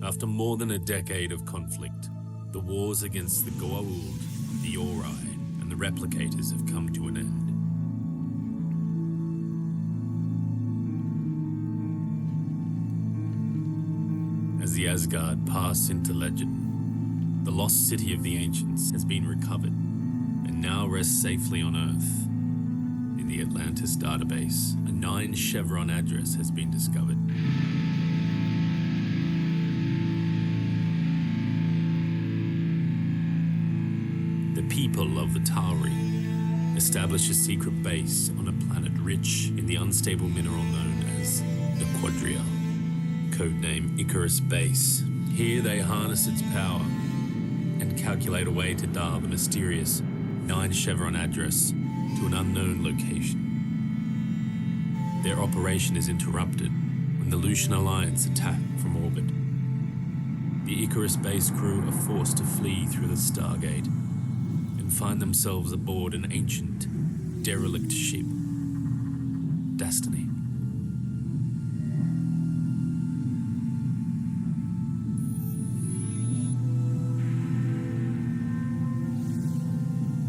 After more than a decade of conflict, the wars against the Goa'uld, the Ori, and the Replicators have come to an end. As the Asgard pass into legend, the lost city of the ancients has been recovered and now rests safely on Earth. In the Atlantis database, a 9-chevron address has been discovered. The people of the Tauri establish a secret base on a planet rich in the unstable mineral known as the Quadria, codename Icarus Base. Here they harness its power and calculate a way to dial the mysterious 9-chevron address to an unknown location. Their operation is interrupted when the Lucian Alliance attack from orbit. The Icarus Base crew are forced to flee through the Stargate and find themselves aboard an ancient, derelict ship, Destiny.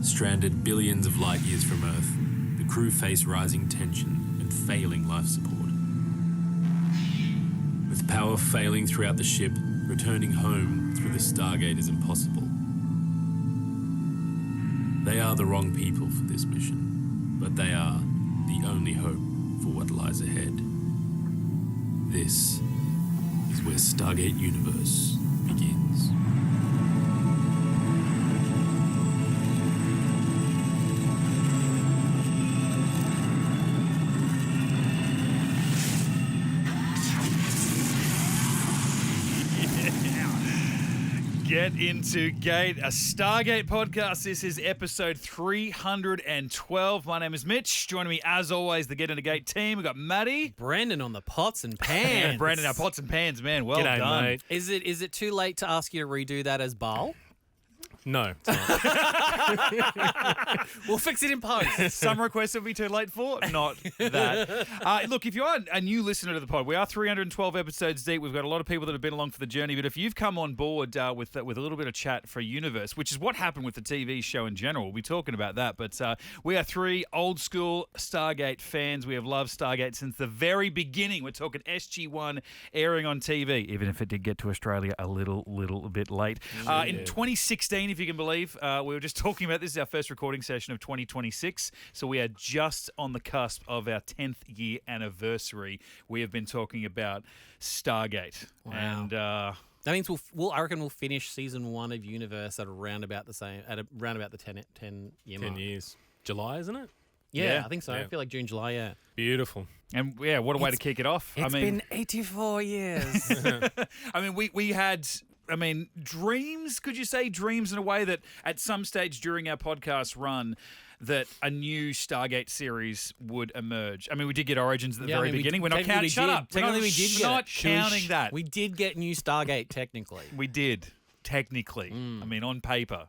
Stranded billions of light years from Earth, the crew face rising tension and failing life support. With power failing throughout the ship, returning home through the Stargate is impossible. They are the wrong people for this mission, but they are the only hope for what lies ahead. This is where Stargate Universe begins. Get into Gate, a Stargate podcast. This is episode 312. My name is Mitch. Joining me, as always, the Get Into Gate team. We've got Maddie. Brandon on the pots and pans. Yeah, Brandon, our pots and pans, man. Well G'day, done. mate. Is it too late to ask you to redo that as Baal? No, it's not. We'll fix it in post. Some requests would be too late for, not that. Look, if you are a new listener to the pod, we are 312 episodes deep. We've got a lot of people that have been along for the journey, but if you've come on board with a little bit of chat for Universe, which is what happened with the TV show in general, we'll be talking about that, but we are three old school Stargate fans. We have loved Stargate since the very beginning. We're talking SG-1 airing on TV, even if it did get to Australia a little bit late. In 2016, if you can believe, we were just talking about this is our first recording session of 2026, so we are just on the cusp of our 10th year anniversary. We have been talking about Stargate. Wow. And That means I reckon we'll finish season 1 of Universe at around about the 10 year mark. 10 years. July, isn't it? Yeah, I think so. Yeah. I feel like June, July, yeah. Beautiful. And yeah, what a way to kick it off. It's been 84 years. I mean, we had, dreams, could you say dreams in a way that at some stage during our podcast run that a new Stargate series would emerge. I mean, we did get Origins at the very beginning. We're not counting, shut up. Technically we did get not counting that. We did get new Stargate, technically. We did, technically. I mean, on paper.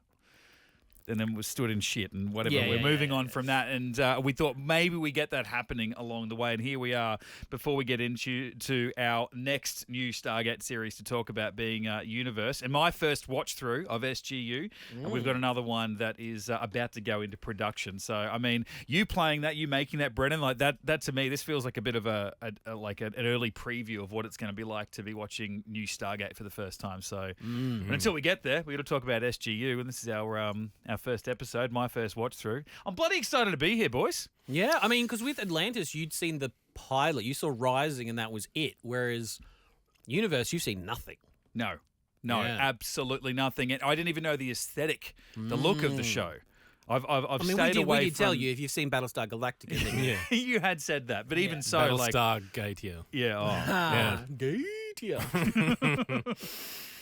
And then we stood in shit and whatever. We're moving on from that. And we thought maybe we get that happening along the way. And here we are before we get into our next new Stargate series to talk about being Universe. And my first watch through of SGU. And we've got another one that is about to go into production. So, I mean, you playing that, you making that, Brennan, like that to me, this feels like a bit of an early preview of what it's going to be like to be watching new Stargate for the first time. So, but until we get there, we're going to talk about SGU. And this is our first episode, my first watch through. I'm bloody excited to be here, boys. Yeah, I mean, because with Atlantis, you'd seen the pilot. You saw Rising and that was it. Whereas Universe, you've seen nothing. No, absolutely nothing. And I didn't even know the aesthetic, the look of the show. I've stayed away we did from... tell you if you've seen Battlestar Galactica. Then Yeah. You had said that, but even so, Battlestar Gate, yeah.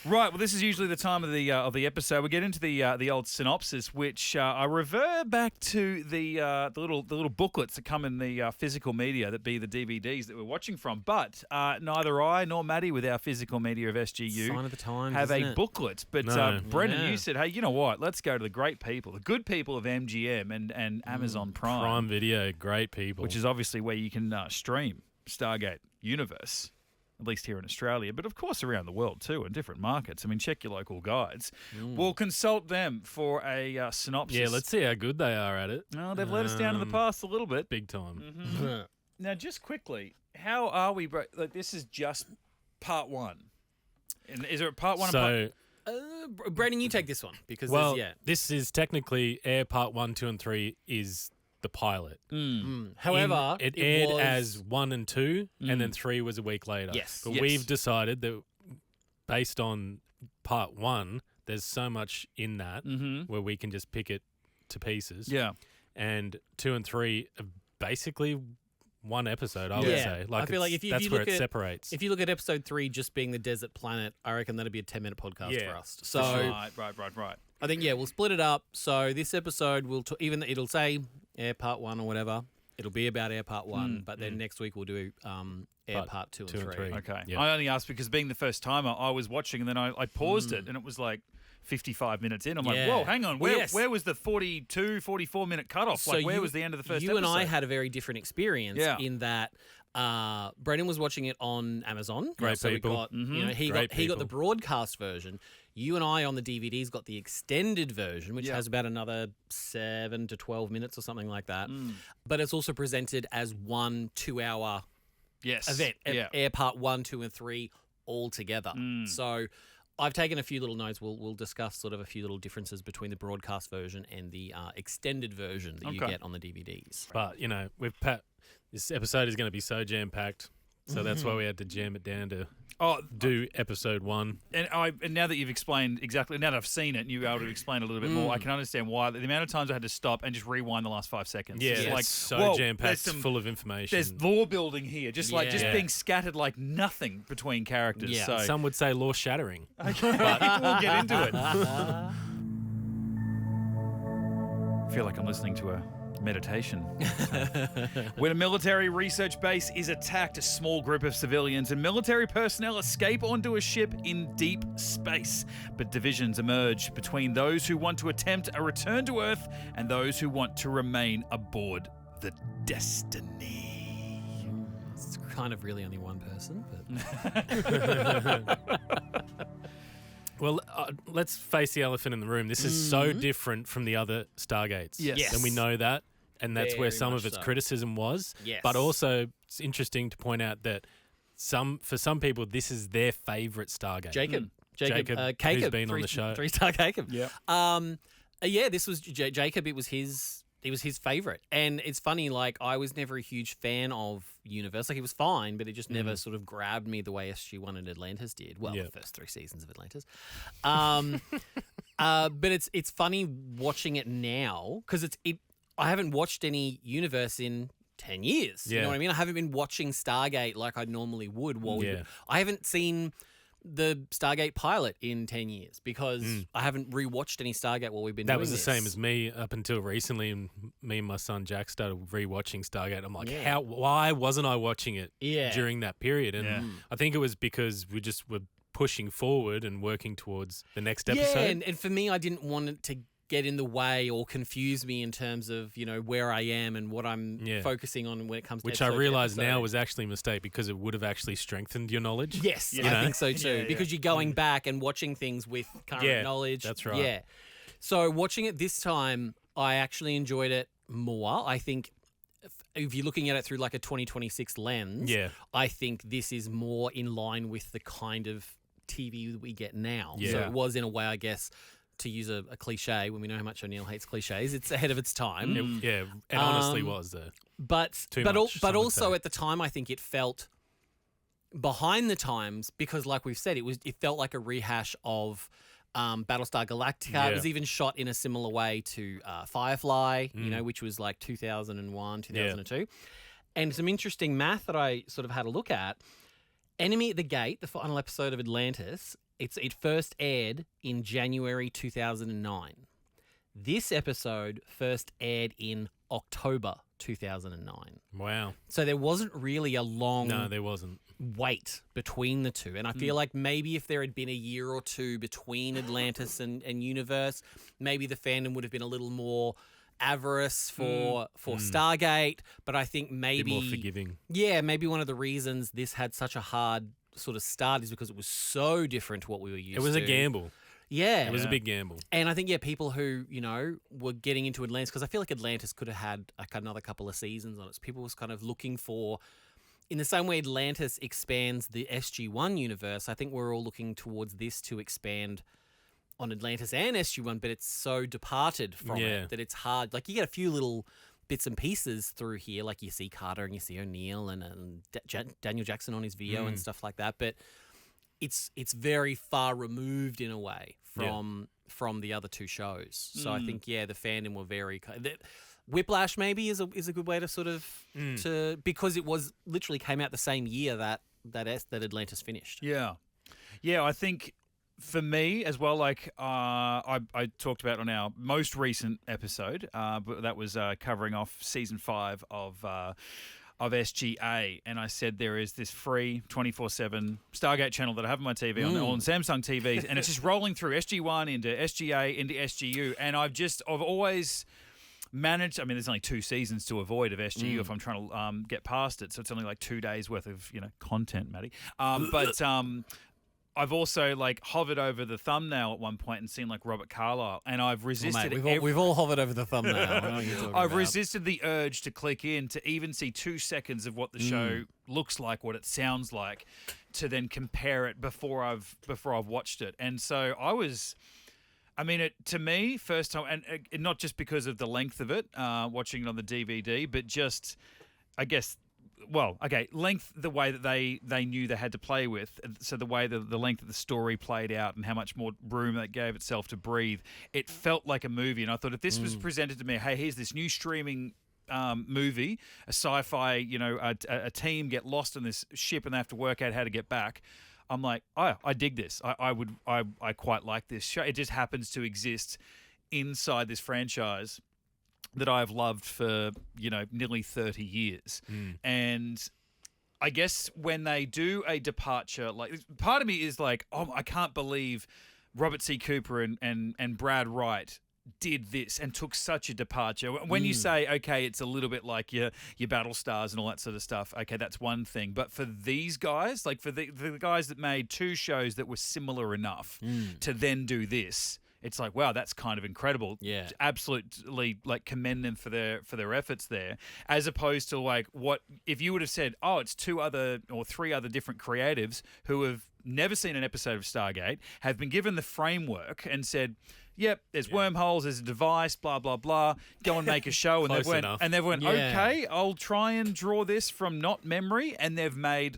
Right, well, this is usually the time of the episode. We get into the old synopsis, which I revert back to the little booklets that come in the physical media, that be the DVDs that we're watching from. But neither I nor Maddie, with our physical media of SGU, sign of the times, have isn't a it? booklet. But Brendan, you said, hey, you know what? Let's go to the great people, the good people of MGM and Amazon Prime. Prime Video, great people. Which is obviously where you can stream Stargate Universe. at least here in Australia, but of course around the world too, in different markets. I mean, check your local guides. We'll consult them for a synopsis. Yeah, let's see how good they are at it. Oh, they've let us down in the past a little bit. Big time. Now, just quickly, how are we? Like, this is just part one. And is it part one? So, Brandon, you take this one because this is technically Air Part 1, 2, and 3 is the pilot. However, it aired as 1 and 2, and then 3 was a week later. Yes. But we've decided that based on Part 1, there's so much in that where we can just pick it to pieces. Yeah. And 2 and 3 are basically one episode, I would say. I feel like if you that's look where at it separates. If you look at episode 3 just being the desert planet, I reckon that'd be a 10-minute podcast for us. So Right. I think we'll split it up. So this episode will even it'll say Air Part 1 or whatever. It'll be about Air Part 1, but then next week we'll do Air Part 2 and 3. Okay. Yeah. I only asked because being the first timer, I was watching and then I paused it and it was like 55 minutes in. I'm like, whoa, hang on. Where was the 42, 44-minute cutoff? So like, where was the end of the first You episode? and I had a very different experience in that Brendan was watching it on Amazon. Great so people. We got, he got the people. broadcast version. You and I on the DVDs got the extended version, which has about another 7 to 12 minutes or something like that. But it's also presented as 1 2-hour event. Air Part 1, 2, and 3 all together. So I've taken a few little notes. We'll discuss sort of a few little differences between the broadcast version and the extended version that you get on the DVDs. But, this episode is going to be so jam-packed, so that's why we had to jam it down to do episode 1. And now that you've explained exactly, now that I've seen it and you were able to explain a little bit more, I can understand why. The amount of times I had to stop and just rewind the last 5 seconds. Yeah, it's it's like, so jam-packed, full of information. There's lore building here, just being scattered like nothing between characters. Yeah. So. Some would say lore shattering. Okay, but we'll get into it. I feel like I'm listening to a meditation. When a military research base is attacked, a small group of civilians and military personnel escape onto a ship in deep space. But divisions emerge between those who want to attempt a return to Earth and those who want to remain aboard the Destiny. It's kind of really only one person, but... Well, let's face the elephant in the room. This is so different from the other Stargates. Yes. And we know that. And that's where Very some much of its so. criticism was. Yes. But also, it's interesting to point out that for some people, this is their favourite Stargate. Jacob, who's been on the show. 3-star Jacob. Yeah. This was Jacob. It was his favorite, and it's funny. Like I was never a huge fan of Universe. Like it was fine, but it just never sort of grabbed me the way SG-1 and Atlantis did. Well, the first 3 seasons of Atlantis. But it's funny watching it now because I haven't watched any Universe in 10 years. You know what I mean? I haven't been watching Stargate like I normally would. I haven't seen the Stargate pilot in 10 years because I haven't rewatched any Stargate while we've been doing That was the this. same as me up until recently, and me and my son Jack started rewatching Stargate. I'm like, why wasn't I watching it during that period? And I think it was because we just were pushing forward and working towards the next episode. Yeah, and for me, I didn't want it to get in the way or confuse me in terms of, where I am and what I'm focusing on when it comes to Which I realise now was actually a mistake because it would have actually strengthened your knowledge. Yes, I think so too. Because you're going back and watching things with current knowledge. That's right. Yeah. So watching it this time, I actually enjoyed it more. I think if you're looking at it through like a 2026 lens, I think this is more in line with the kind of TV that we get now. Yeah. So it was in a way, I guess, to use a cliche, when we know how much O'Neill hates cliches, it's ahead of its time. It honestly was though. But also at the time, I think it felt behind the times because, like we've said, it felt like a rehash of Battlestar Galactica. Yeah. It was even shot in a similar way to Firefly, which was like 2001, 2002. And some interesting math that I sort of had a look at. Enemy at the Gate, the final episode of Atlantis, it first aired in January 2009. This episode first aired in October 2009. Wow. So there wasn't really a long there wasn't. wait between the two. And I feel like maybe if there had been a year or two between Atlantis and Universe, maybe the fandom would have been a little more avarice for Stargate. But I think maybe more forgiving. Yeah, maybe one of the reasons this had such a hard sort of start is because it was so different to what we were used to. It was a gamble. Yeah. It was a big gamble. And I think, people who, were getting into Atlantis, because I feel like Atlantis could have had like another couple of seasons on it. So people was kind of looking for, in the same way Atlantis expands the SG-1 universe, I think we're all looking towards this to expand on Atlantis and SG-1, but it's so departed from it that it's hard. Like, you get a few little bits and pieces through here, like you see Carter and you see O'Neill and Daniel Jackson on his VO and stuff like that, but it's very far removed in a way from the other two shows. So I think the fandom were very Whiplash maybe is a good way to sort of to, because it was literally came out the same year that Atlantis finished. Yeah, I think for me as well, like I talked about on our most recent episode, but that was covering off season 5 of SGA, and I said there is this free 24/7 Stargate channel that I have on my TV on Samsung TVs, and it's just rolling through SG1 into SGA into SGU, and I've always managed. I mean, there's only 2 seasons to avoid of SGU if I'm trying to get past it, so it's only like 2 days worth of content, Matty. But I've also like hovered over the thumbnail at one point and seen like Robert Carlyle, and I've resisted. We've all hovered over the thumbnail. I know what you're talking I've about. resisted the urge to click in to even see 2 seconds of what the show looks like, what it sounds like, to then compare it before I've watched it. And so to me, first time, and not just because of the length of it, watching it on the DVD, but just, I guess. Well, okay, length, the way that they knew they had to play with, so the way the length of the story played out and how much more room that gave itself to breathe, it felt like a movie. And I thought if this was presented to me, hey, here's this new streaming movie, a sci-fi, a team get lost on this ship and they have to work out how to get back, I'm like, oh, I dig this. I quite like this show. It just happens to exist inside this franchise that I've loved for, nearly 30 years. And I guess when they do a departure, like, part of me is like, oh, I can't believe Robert C. Cooper and Brad Wright did this and took such a departure. When you say, okay, it's a little bit like your Battlestars and all that sort of stuff, okay, that's one thing. But for these guys, like for the guys that made 2 shows that were similar enough to then do this, it's like, wow, that's kind of incredible. Yeah. Absolutely, like, commend them for their efforts there. As opposed to, like, what if you would have said, oh, it's 2 other or 3 other different creatives who have never seen an episode of Stargate, have been given the framework and said, yep, there's wormholes, there's a device, blah, blah, blah, go and make a show. And they've went, okay, I'll try and draw this from not memory. And they've made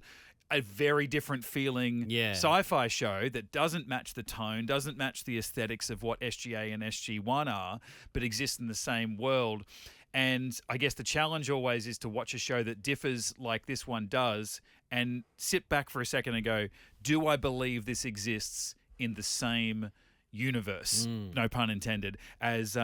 a very different feeling sci-fi show that doesn't match the tone, doesn't match the aesthetics of what SGA and SG-1 are, but exists in the same world. And I guess the challenge always is to watch a show that differs like this one does and sit back for a second and go, do I believe this exists in the same universe, no pun intended, as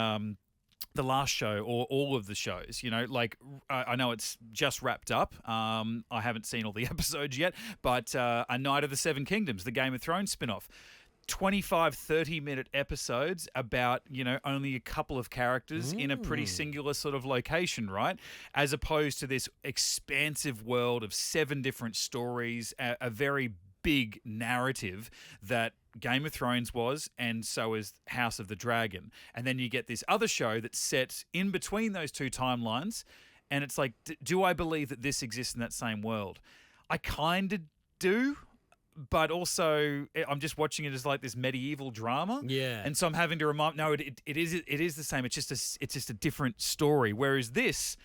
the last show or all of the shows? Like, I know it's just wrapped up. I haven't seen all the episodes yet, but A Night of the Seven Kingdoms, the Game of Thrones spin-off, 25, 30-minute episodes about, only a couple of characters in a pretty singular sort of location, right? As opposed to this expansive world of 7 different stories, a very big narrative that Game of Thrones was, and so is House of the Dragon. And then you get this other show that's set in between those 2 timelines, and it's like, do I believe that this exists in that same world? I kind of do, but also I'm just watching it as like this medieval drama. Yeah. And so I'm having to remind, no, it is the same. It's just a different story. Whereas this,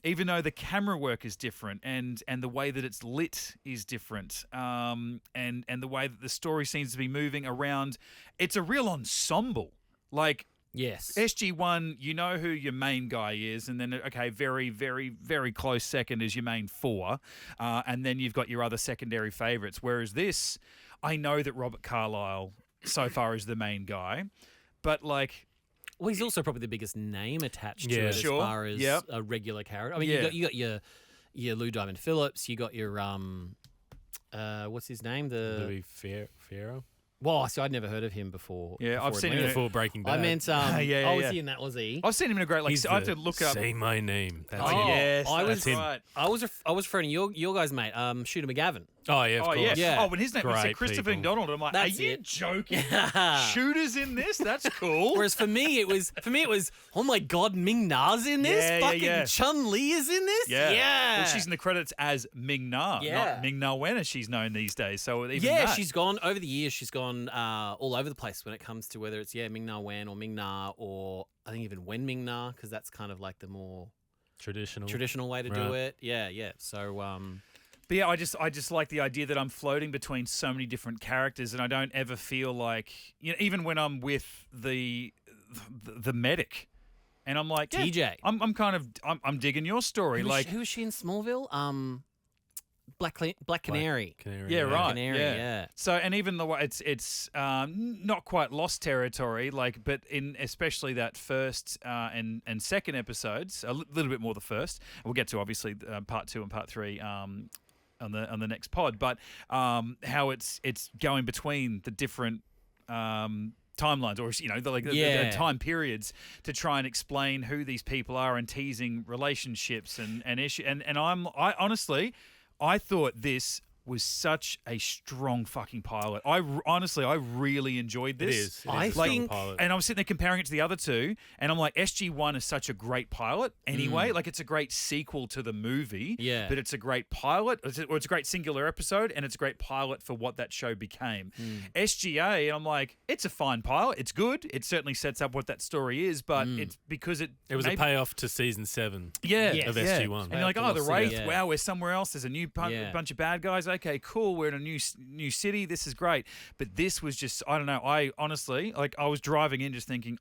even though the camera work is different and the way that it's lit is different, and the way that the story seems to be moving around, it's a real ensemble. Like, yes, SG-1, you know who your main guy is, and then, okay, very, very, very close second is your main 4, and then you've got your other secondary favourites. Whereas this, I know that Robert Carlyle so far is the main guy, but like, well, he's also probably the biggest name attached to it as far as a regular character. I mean, you got your Lou Diamond Phillips, you got your what's his name? Louis Fierro. Well, see, I'd never heard of him before. Yeah, I've seen him before Breaking Bad. I meant, was he in that? Was he? I've seen him in a great, like, I have to look up. Say my name. That's yes, that's him. I was a friend of your guys' mate, Shooter McGavin. Oh, yeah, of course. Yeah. Oh, when his name was Great Christopher people. McDonald, I'm like, That's are you it. joking? Shooters in this? That's cool. Whereas for me, it was, oh my God, Ming Na's in this? Yeah, Fucking yeah. Chun-Li is in this? Yeah. Well, she's in the credits as Ming Na, not Ming Na Wen as she's known these days. So even that. She's gone, over the years, she's gone all over the place when it comes to whether it's, Ming Na Wen or Ming Na, or I think even Wen Ming Na, because that's kind of like the more traditional way to do it. Yeah. So, But yeah, I just like the idea that I'm floating between so many different characters, and I don't ever feel like, even when I'm with the medic, and I'm like, TJ. I'm digging your story. Who was she in Smallville? Black Canary. Yeah, right. Canary, yeah. So, and even the way it's not quite lost territory, but in especially that first and second episodes, a little bit more the first. We'll get to obviously part 2 and part 3 on the next pod, but how it's going between the different timelines, or the time periods, to try and explain who these people are and teasing relationships and issue. And I honestly, I thought this was such a strong fucking pilot. I really enjoyed this. It is a strong pilot. And I was sitting there comparing it to the other two, and I'm like, SG-1 is such a great pilot anyway. It's a great sequel to the movie, but it's a great pilot, or it's a great singular episode, and it's a great pilot for what that show became. SGA, I'm like, it's a fine pilot. It's good. It certainly sets up what that story is, but it's because it was a payoff to season 7 of SG-1. And you're like, the Wraith, wow, we're somewhere else. There's a new bunch of bad guys. Okay, cool. We're in a new city. This is great. But this was just, I don't know. I honestly, I was driving in just thinking,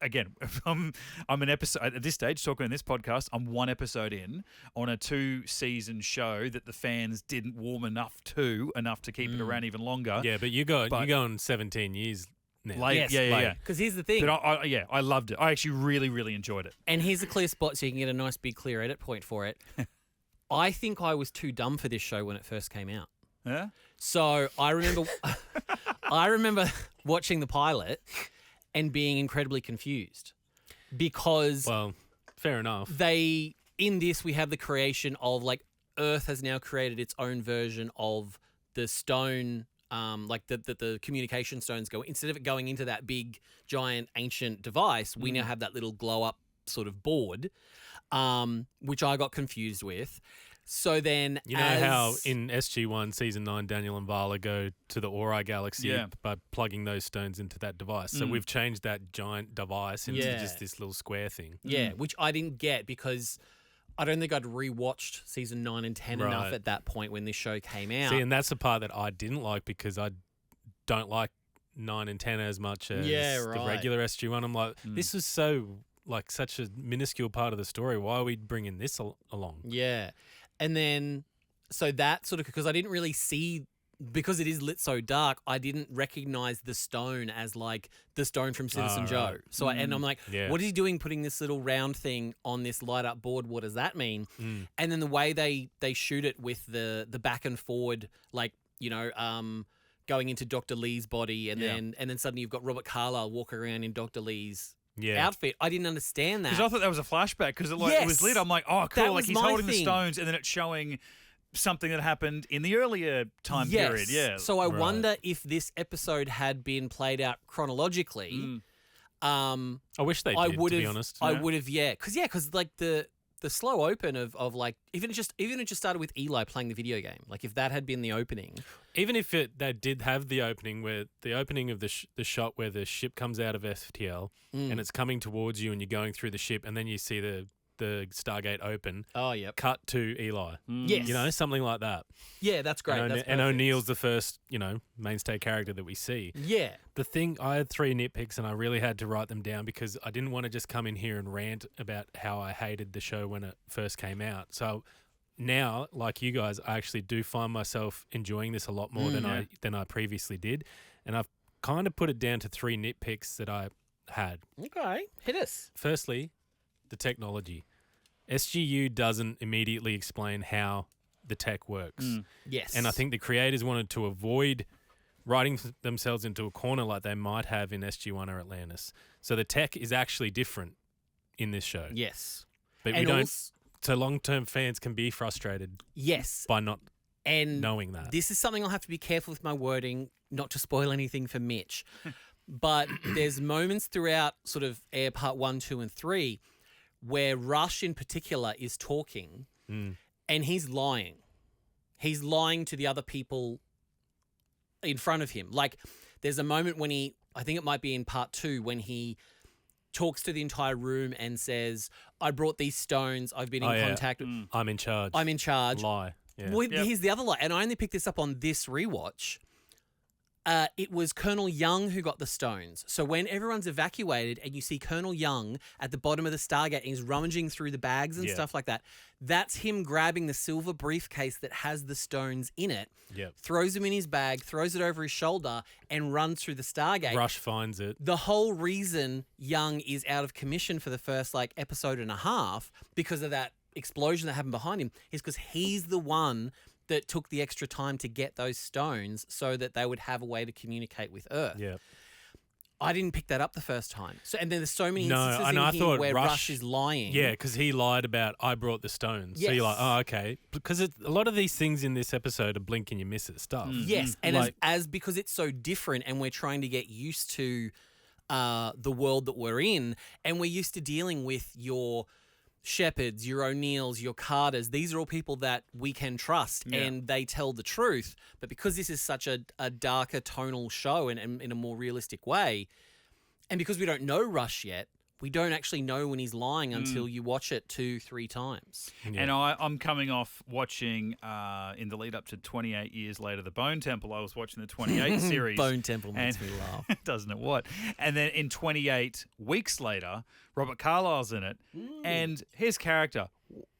again, I'm an episode at this stage talking in this podcast. I'm one episode in on a 2-season show that the fans didn't warm enough to keep it around even longer. Yeah, but you're going 17 years now. Late, yeah. Because here's the thing. But I loved it. I actually really, really enjoyed it. And here's a clear spot so you can get a nice big clear edit point for it. I think I was too dumb for this show when it first came out. Yeah? So I remember watching the pilot and being incredibly confused because well, fair enough. In this we have the creation of Earth has now created its own version of the stone, the communication stones go, instead of it going into that big giant ancient device, we now have that little glow up sort of board. Which I got confused with. So then, how in SG-1 season 9, Daniel and Vala go to the Ori galaxy by plugging those stones into that device. So we've changed that giant device into just this little square thing. Yeah, which I didn't get because I don't think I'd rewatched season 9 and 10 enough at that point when this show came out. See, and that's the part that I didn't like because I don't like 9 and 10 as much as the regular SG-1. I'm like, this is so such a minuscule part of the story. Why are we bringing this along? Yeah. And then, so that sort of, because I didn't really see, because it is lit so dark, I didn't recognize the stone as the stone from Citizen Joe. So, and I'm like, what is he doing putting this little round thing on this light up board? What does that mean? And then the way they shoot it with the back and forward, going into Dr. Lee's body, and then suddenly you've got Robert Carlyle walking around in Dr. Lee's outfit. I didn't understand that. Because I thought that was a flashback because it was lit. I'm like, oh, cool. He's holding the stones and then it's showing something that happened in the earlier time period. Yeah. So I wonder if this episode had been played out chronologically. I wish they did, to be honest. I would have, because the slow open of even it just started with Eli playing the video game. If that had been the opening, even if they did have the opening where the opening of the shot where the ship comes out of FTL and it's coming towards you and you're going through the ship and then you see the Stargate open. Oh, yep. Cut to Eli. Yes. Something like that. Yeah, that's great. And O'Neill's the first, mainstay character that we see. Yeah. The thing, I had 3 nitpicks and I really had to write them down because I didn't want to just come in here and rant about how I hated the show when it first came out. So now, like you guys, I actually do find myself enjoying this a lot more than I previously did. And I've kind of put it down to 3 nitpicks that I had. Okay. Hit us. Firstly, the technology. SGU doesn't immediately explain how the tech works. Yes. And I think the creators wanted to avoid writing themselves into a corner like they might have in SG-1 or Atlantis. So the tech is actually different in this show. Yes. But so long-term fans can be frustrated. Yes. By not And knowing that. this is something I'll have to be careful with my wording, not to spoil anything for Mitch. But there's moments throughout sort of Air Part 1, 2, and 3 where Rush in particular is talking and he's lying. He's lying to the other people in front of him. Like, there's a moment when I think it might be in Part 2, when he talks to the entire room and says, I brought these stones, I've been in contact with... I'm in charge. I'm in charge. Lie. Yeah. Well, here's the other lie, and I only picked this up on this rewatch. It was Colonel Young who got the stones. So when everyone's evacuated and you see Colonel Young at the bottom of the Stargate and he's rummaging through the bags and stuff like that, that's him grabbing the silver briefcase that has the stones in it, throws them in his bag, throws it over his shoulder, and runs through the Stargate. Rush finds it. The whole reason Young is out of commission for the first episode and a half, because of that explosion that happened behind him, is because he's the one that took the extra time to get those stones so that they would have a way to communicate with Earth. Yeah. I didn't pick that up the first time. So, and then there's so many instances and I in here thought where Rush is lying. Yeah, because he lied about, I brought the stones. So you're like, oh, okay. Because a lot of these things in this episode are blink and you miss it stuff. Yes, and as because it's so different and we're trying to get used to the world that we're in, and we're used to dealing with your Shepards, your O'Neills, your Carters, these are all people that we can trust and they tell the truth. But because this is such a darker tonal show and in a more realistic way, and because we don't know Rush yet, we don't actually know when he's lying until you watch it 2-3 times. Yeah. And I'm coming off watching, in the lead up to 28 years later, the Bone Temple. I was watching the 28 series. Bone Temple makes me laugh. Doesn't it what? And then in 28 weeks later, Robert Carlyle's in it. And his character,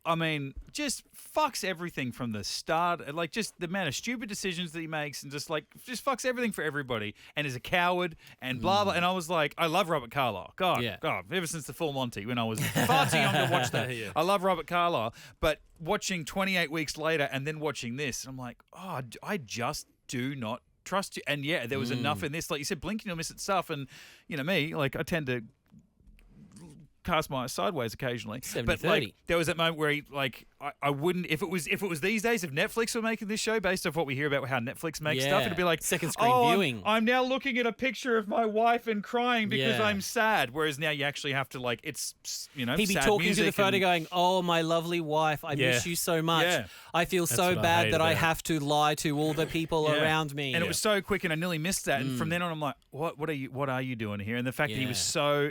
I mean, just fucks everything from the start. Like, just the amount of stupid decisions that he makes and just fucks everything for everybody and is a coward and blah, blah. And I was like, I love Robert Carlyle. God, ever since the Full Monty when I was far too young to watch that. I love Robert Carlyle. But watching 28 weeks later and then watching this, I'm like, oh, I just do not trust you. And yeah, there was enough in this. Like you said, blink and you'll miss it stuff. And, you know, me, like, I tend to cast my eyes sideways occasionally. 70-30. But like, there was that moment where he, like, I wouldn't, if it was these days, if Netflix were making this show based off what we hear about how Netflix makes stuff, it'd be like second screen viewing. I'm now looking at a picture of my wife and crying because I'm sad. Whereas now you actually have to, like, it's, you know, he'd be sad talking to the music photo going, oh, my lovely wife, I miss you so much. I feel so bad that I have to lie to all the people around me. And it was so quick and I nearly missed that. And from then on I'm like, what are you doing here? And the fact that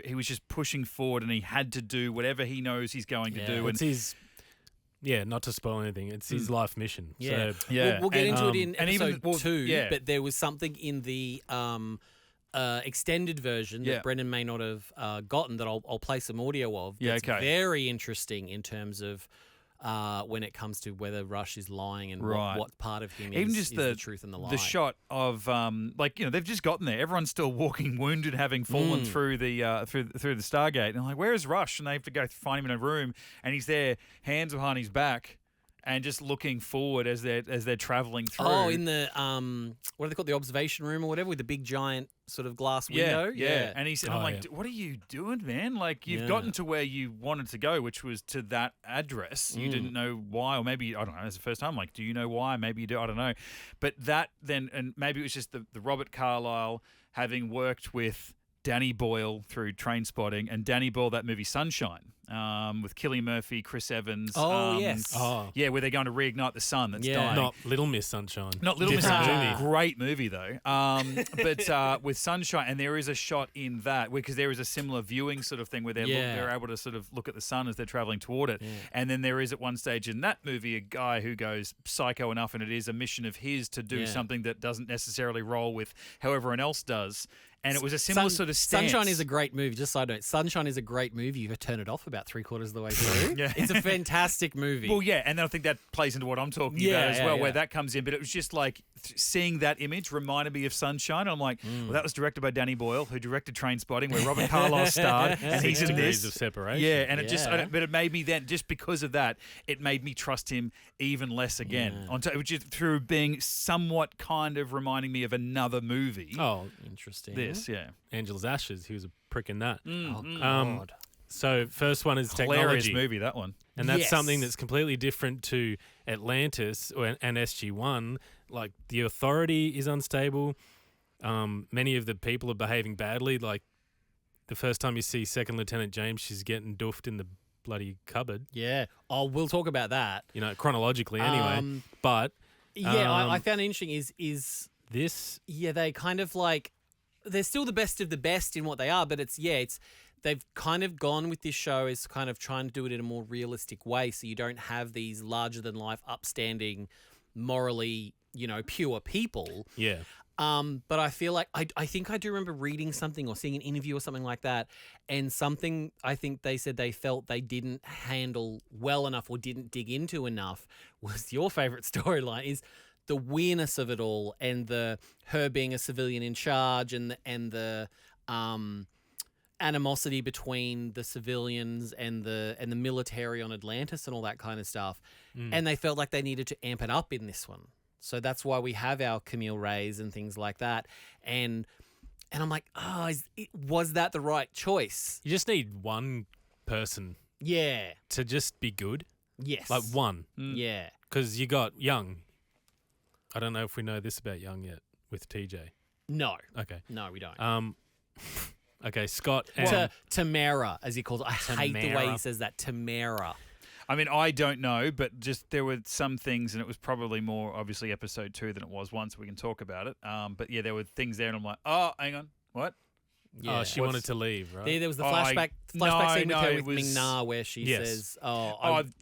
he was just pushing forward and he had to do whatever he knows he's going to do. It's his, not to spoil anything, it's his life mission. Yeah. So, We'll get into it in episode 2, yeah. but there was something in the extended version that Brendan may not have gotten that I'll play some audio of. That's very interesting in terms of when it comes to whether Rush is lying and what part of him is the truth and the lie. The shot of like, you know, they've just gotten there. Everyone's still walking wounded, having fallen through the through the Stargate. And I'm like, where is Rush? And they have to go find him in a room, and he's there, hands behind his back, and just looking forward as they're traveling through. Oh, in the what do they call it, the observation room or whatever, with the big giant sort of glass window. Yeah. And I'm like, what are you doing, man? Like, you've gotten to where you wanted to go, which was to that address. You didn't know why, or maybe, I don't know, it's the first time. Like, do you know why? Maybe you do. I don't know. But that then, and maybe it was just the Robert Carlyle having worked with Danny Boyle through Trainspotting, and Danny Boyle, that movie Sunshine, with Cillian Murphy, Chris Evans. Oh, yes. Yeah, where they're going to reignite the sun that's dying. Not Little Miss Sunshine. Not Little Miss Sunshine. Great movie, though. But with Sunshine, and there is a shot in that, because there is a similar viewing sort of thing where they're able to sort of look at the sun as they're traveling toward it. Yeah. And then there is at one stage in that movie a guy who goes psycho enough, and it is a mission of his to do something that doesn't necessarily roll with how everyone else does. And it was a similar sort of stance. Sunshine is a great movie. Just so I don't. Sunshine is a great movie. You turn it off about 3/4 of the way through. It's a fantastic movie. Well, yeah, and I think that plays into what I'm talking about as well, where that comes in. But it was just like seeing that image reminded me of Sunshine. I'm like, well, that was directed by Danny Boyle, who directed Trainspotting, where Robert Carlyle starred, and he's in this. Of separation. Yeah, and it just, but it made me then, just because of that, it made me trust him even less again. Which is through being somewhat kind of reminding me of another movie. Oh, interesting. This, Angela's Ashes. He was a prick in that. Oh, God. So first one is Hilarious technology. movie, that one. And that's Yes. something that's completely different to Atlantis and SG-1. Like, the authority is unstable. Many of the people are behaving badly. Like, the first time you see Second Lieutenant James, she's getting doofed in the bloody cupboard. Yeah. Oh, we'll talk about that. You know, chronologically anyway. But Yeah, I found it interesting is this... yeah, they kind of like they're still the best of the best in what they are, but it's they've kind of gone with this show as kind of trying to do it in a more realistic way, so you don't have these larger than life, upstanding, morally, pure people. Yeah. But I feel like I think I do remember reading something or seeing an interview or something like that, and something I think they said they felt they didn't handle well enough or didn't dig into enough was your favorite storyline is the weirdness of it all, and her being a civilian in charge, and the animosity between the civilians and the military on Atlantis and all that kind of stuff. And they felt like they needed to amp it up in this one. So that's why we have our Camille Rays and things like that. And I'm like, was that the right choice? You just need one person Yeah. to just be good. Yes. Like one. Yeah. Because you got Young. I don't know if we know this about Young yet with TJ. No. Okay. No, we don't. Okay, Scott and... Tamara, as he calls it. I hate the way Tamara. he says that. Tamara. I mean, I don't know, but just there were some things, and it was probably more obviously episode 2 than it was 1, so we can talk about it. But yeah, there were things there, and I'm like, oh, hang on, what? Yeah. Oh, she wanted to leave, right? There was the Oh, flashback scene with her it with was- Ming-Na where she Yes. says,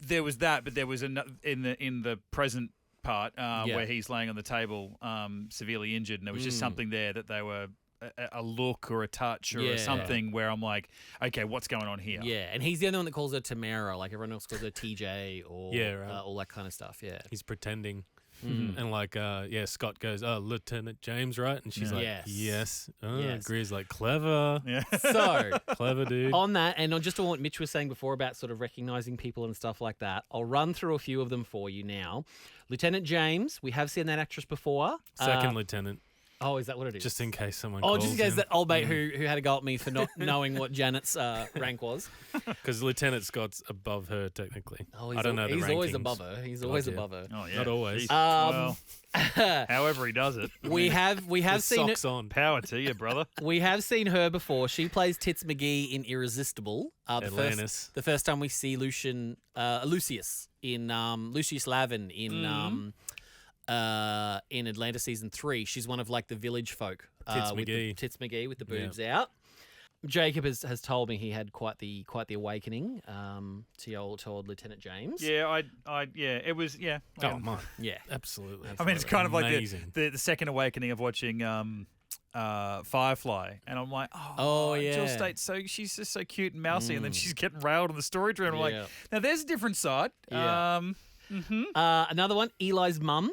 There was that, but there was in the present part where he's laying on the table, severely injured, and there was just something there that they were a look or a touch or something where I'm like, okay, what's going on here? Yeah, and he's the only one that calls her Tamara. Like everyone else calls her TJ or all that kind of stuff. Yeah. He's pretending. And like, Scott goes, oh, Lieutenant James, right? And she's like, yes. Oh, Yes. Greer's like, clever. Yeah. So Clever, dude. on that, and on just on what Mitch was saying before about sort of recognizing people and stuff like that, I'll run through a few of them for you now. Lieutenant James, we have seen that actress before. Second lieutenant, Oh, is that what it is? just in case someone Oh, calls just in case him. that old mate who had a go at me for not knowing what Janet's rank was. Because Lieutenant Scott's above her, technically. Oh, I don't know the he's always rankings. above her. He's always idea. above her. Oh, yeah. Not always. Jesus. Well, Um, however he does it. we have seen Socks on. Power to you, brother. we have seen her before. She plays Tits McGee in Irresistible. Atlantis. The first time we see Lucius in Lucius Lavin in Atlantis season 3. She's one of like the village folk. Tits with McGee. the Tits McGee with the boobs out. Jacob has told me he had quite the awakening to old Lieutenant James. Yeah, it was, yeah. Oh, my. Yeah. Absolutely. I mean, it's kind of like Amazing. the second awakening of watching Firefly, and I'm like, Oh, Jill yeah. State's she's just so cute and mousy, and then she's getting railed on the story train. I'm like, Yeah. now there's a different side. Yeah. Another one, Eli's mum.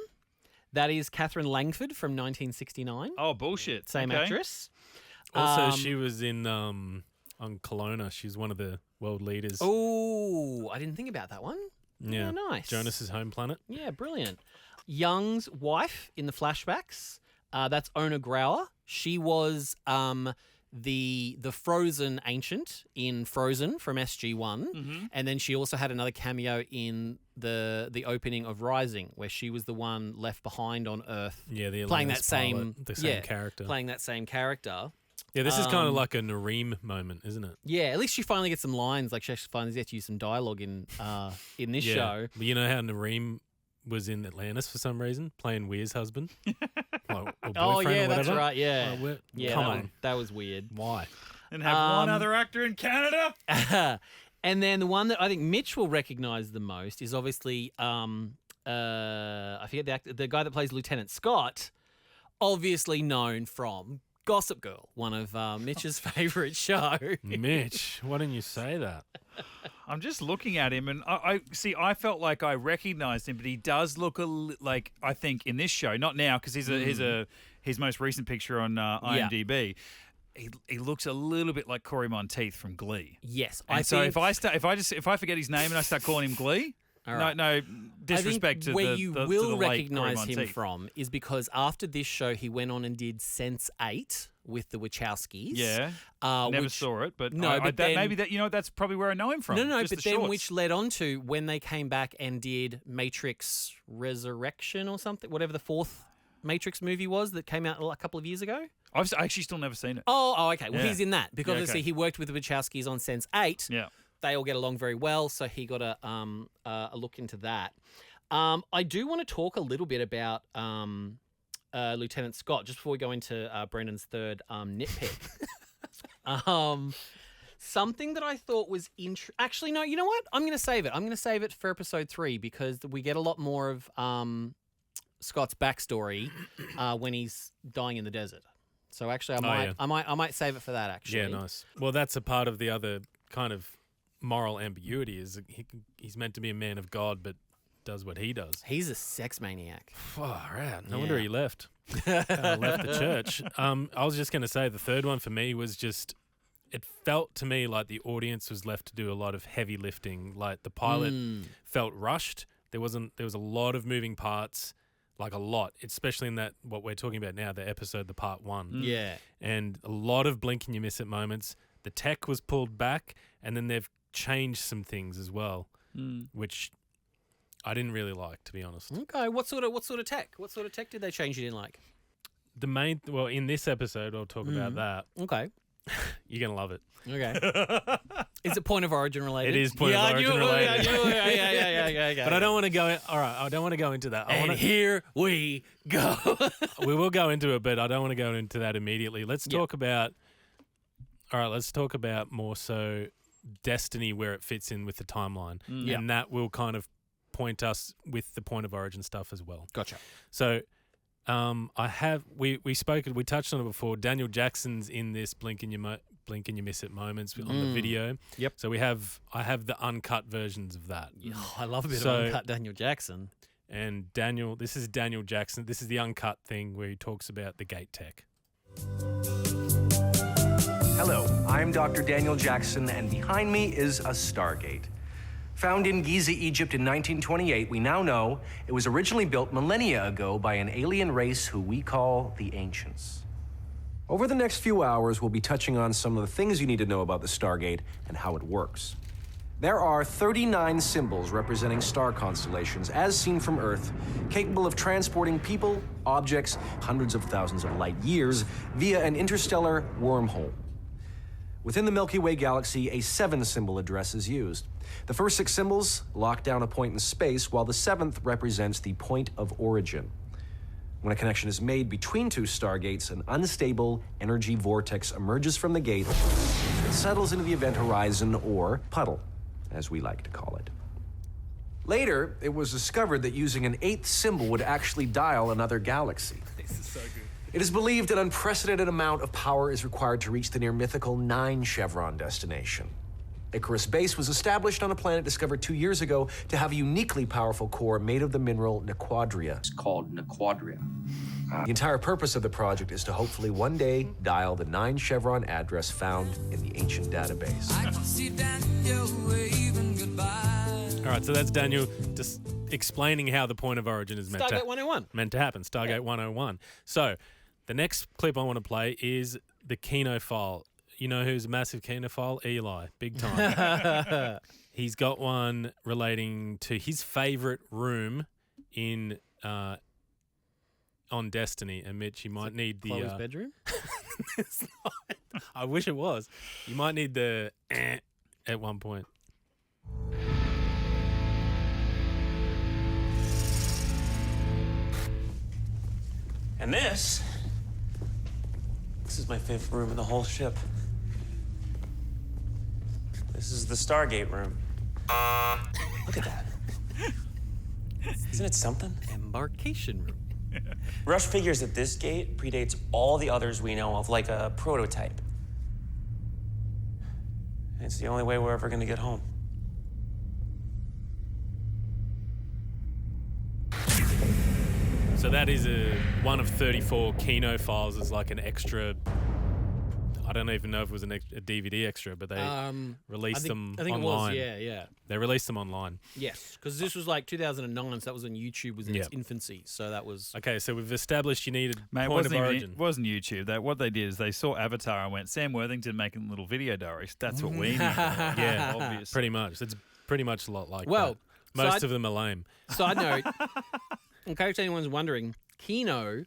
That is Catherine Langford from 1969. Oh, bullshit. Same Okay. actress. Also, she was in on Kelowna. She's one of the world leaders. Oh, I didn't think about that one. yeah. Nice. Jonas's home planet. Yeah, brilliant. Young's wife in the flashbacks. That's Ona Grauer. She was the Frozen ancient in Frozen from SG-1, and then she also had another cameo in the opening of Rising, where she was the one left behind on Earth. Yeah, the playing Atlantis that same pilot, the same character. Playing that same character. Yeah, this is kind of like a Nareem moment, isn't it? Yeah, at least she finally gets some lines. Like she actually finally gets to use some dialogue in this show. But you know how Nareem was in Atlantis for some reason, playing Weir's husband? Or Oh boyfriend yeah, or that's whatever? right. Yeah, Like, where- yeah. Come that, on. that was weird. Why? And have one other actor in Canada. And then the one that I think Mitch will recognise the most is obviously I forget the actor, the guy that plays Lieutenant Scott, obviously known from Gossip Girl, one of Mitch's favourite show. Mitch, why didn't you say that? I'm just looking at him, and I see. I felt like I recognised him, but he does look like, I think in this show, not now because he's his most recent picture on IMDb. He looks a little bit like Corey Monteith from Glee. Yes, And so if I forget his name and I start calling him Glee, All right. no disrespect I think to where the will late Corey recognise him Monteith. from is because after this show he went on and did Sense8 with the Wachowskis. Yeah. Never saw it, but No, but then- maybe that's probably where I know him from. No, just but the then shorts. which led on to when they came back and did Matrix Resurrection or something, whatever the fourth Matrix movie was that came out a couple of years ago. I've actually still never seen it. Oh, okay. Well, Yeah. he's in that because Yeah, obviously okay. he worked with the Wachowskis on Sense8. Yeah. They all get along very well, so he got a look into that. I do want to talk a little bit about Lieutenant Scott just before we go into Brendan's third nitpick. Something that I thought was actually, no, you know what? I'm going to save it. I'm going to save it for episode 3 because we get a lot more of Scott's backstory when he's dying in the desert. So actually, I might save it for that. Actually, Yeah, nice. Well, that's a part of the other kind of moral ambiguity is he's meant to be a man of God, but does what he does. He's a sex maniac. Far out. No wonder he left. Left the church. I was just going to say the third one for me was just. It felt to me like the audience was left to do a lot of heavy lifting. Like the pilot felt rushed. There was a lot of moving parts, like a lot, especially in that what we're talking about now, the episode, the part 1. Yeah. And a lot of blink and you miss it moments. The tech was pulled back, and then they've changed some things as well, which I didn't really like, to be honest. Okay, what sort of tech? What sort of tech did they change it in like? In this episode, I'll talk about that. Okay. You're going to love it. Okay. Is it point of origin related? It is point of origin related. Yeah. But I don't want to go. All right, I don't want to go into that. Here we go. We will go into it, but I don't want to go into that immediately. Let's talk about. All right, let's talk about more so Destiny, where it fits in with the timeline, and that will kind of point us with the point of origin stuff as well. Gotcha. So. We touched on it before. Daniel Jackson's in this blink and you miss it moments on the video. Yep. So I have the uncut versions of that. Oh, I love a bit of uncut Daniel Jackson. And this is Daniel Jackson. This is the uncut thing where he talks about the gate tech. Hello, I'm Dr. Daniel Jackson, and behind me is a Stargate. Found in Giza, Egypt in 1928, we now know it was originally built millennia ago by an alien race who we call the Ancients. Over the next few hours, we'll be touching on some of the things you need to know about the Stargate and how it works. There are 39 symbols representing star constellations, as seen from Earth, capable of transporting people, objects, hundreds of thousands of light years via an interstellar wormhole. Within the Milky Way galaxy, a 7-symbol address is used. The first 6 symbols lock down a point in space, while the 7th represents the point of origin. When a connection is made between 2 stargates, an unstable energy vortex emerges from the gate and settles into the event horizon, or puddle, as we like to call it. Later, it was discovered that using an 8th symbol would actually dial another galaxy. This is so good. It is believed an unprecedented amount of power is required to reach the near mythical 9 chevron destination. Icarus Base was established on a planet discovered 2 years ago to have a uniquely powerful core made of the mineral nequadria. It's called nequadria. The entire purpose of the project is to hopefully one day dial the 9 chevron address found in the ancient database. I can see Daniel waving goodbye. All right, so that's Daniel just explaining how the point of origin is meant Stargate 101. Meant to happen. Stargate 101. So the next clip I want to play is the Kino file. You know who's a massive Kinophile? Eli, big time. He's got one relating to his favorite room in on Destiny. And Mitch, you might need the Chloe's bedroom? It's not. I wish it was. You might need the at one point. And this is my 5th room in the whole ship. This is the Stargate room. Look at that. Isn't it something? Embarkation room. Rush figures that this gate predates all the others we know of, like a prototype. It's the only way we're ever gonna get home. So that is one of 34 Kino files as like an extra, I I don't even know if it was a DVD extra, but they released them I think online. it was, yeah. They released them online. Yes, because this was like 2009, so that was when YouTube was in its infancy. So that was... Okay, so we've established you needed Mate, point of origin. It wasn't YouTube. What they did is they saw Avatar and went, Sam Worthington making little video diaries. That's what we need. Yeah, obvious. pretty much. It's pretty much a lot like Well, that. Most of them are lame. Side note, in case anyone's wondering, Kino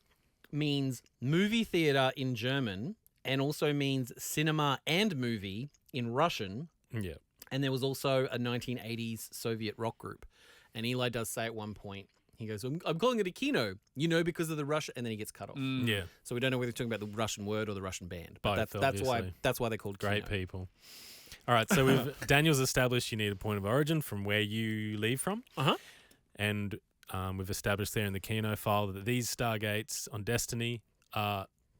means movie theater in German and also means cinema and movie in Russian. Yeah. And there was also a 1980s Soviet rock group. And Eli does say at one point, he goes, I'm calling it a Kino, because of the Russia, and then he gets cut off. Yeah. So we don't know whether he's talking about the Russian word or the Russian band. Both, But that's why they're called Great Kino. people. All right, so Daniel's established you need a point of origin from where you leave from. Uh-huh. And we've established there in the Kino file that these stargates on Destiny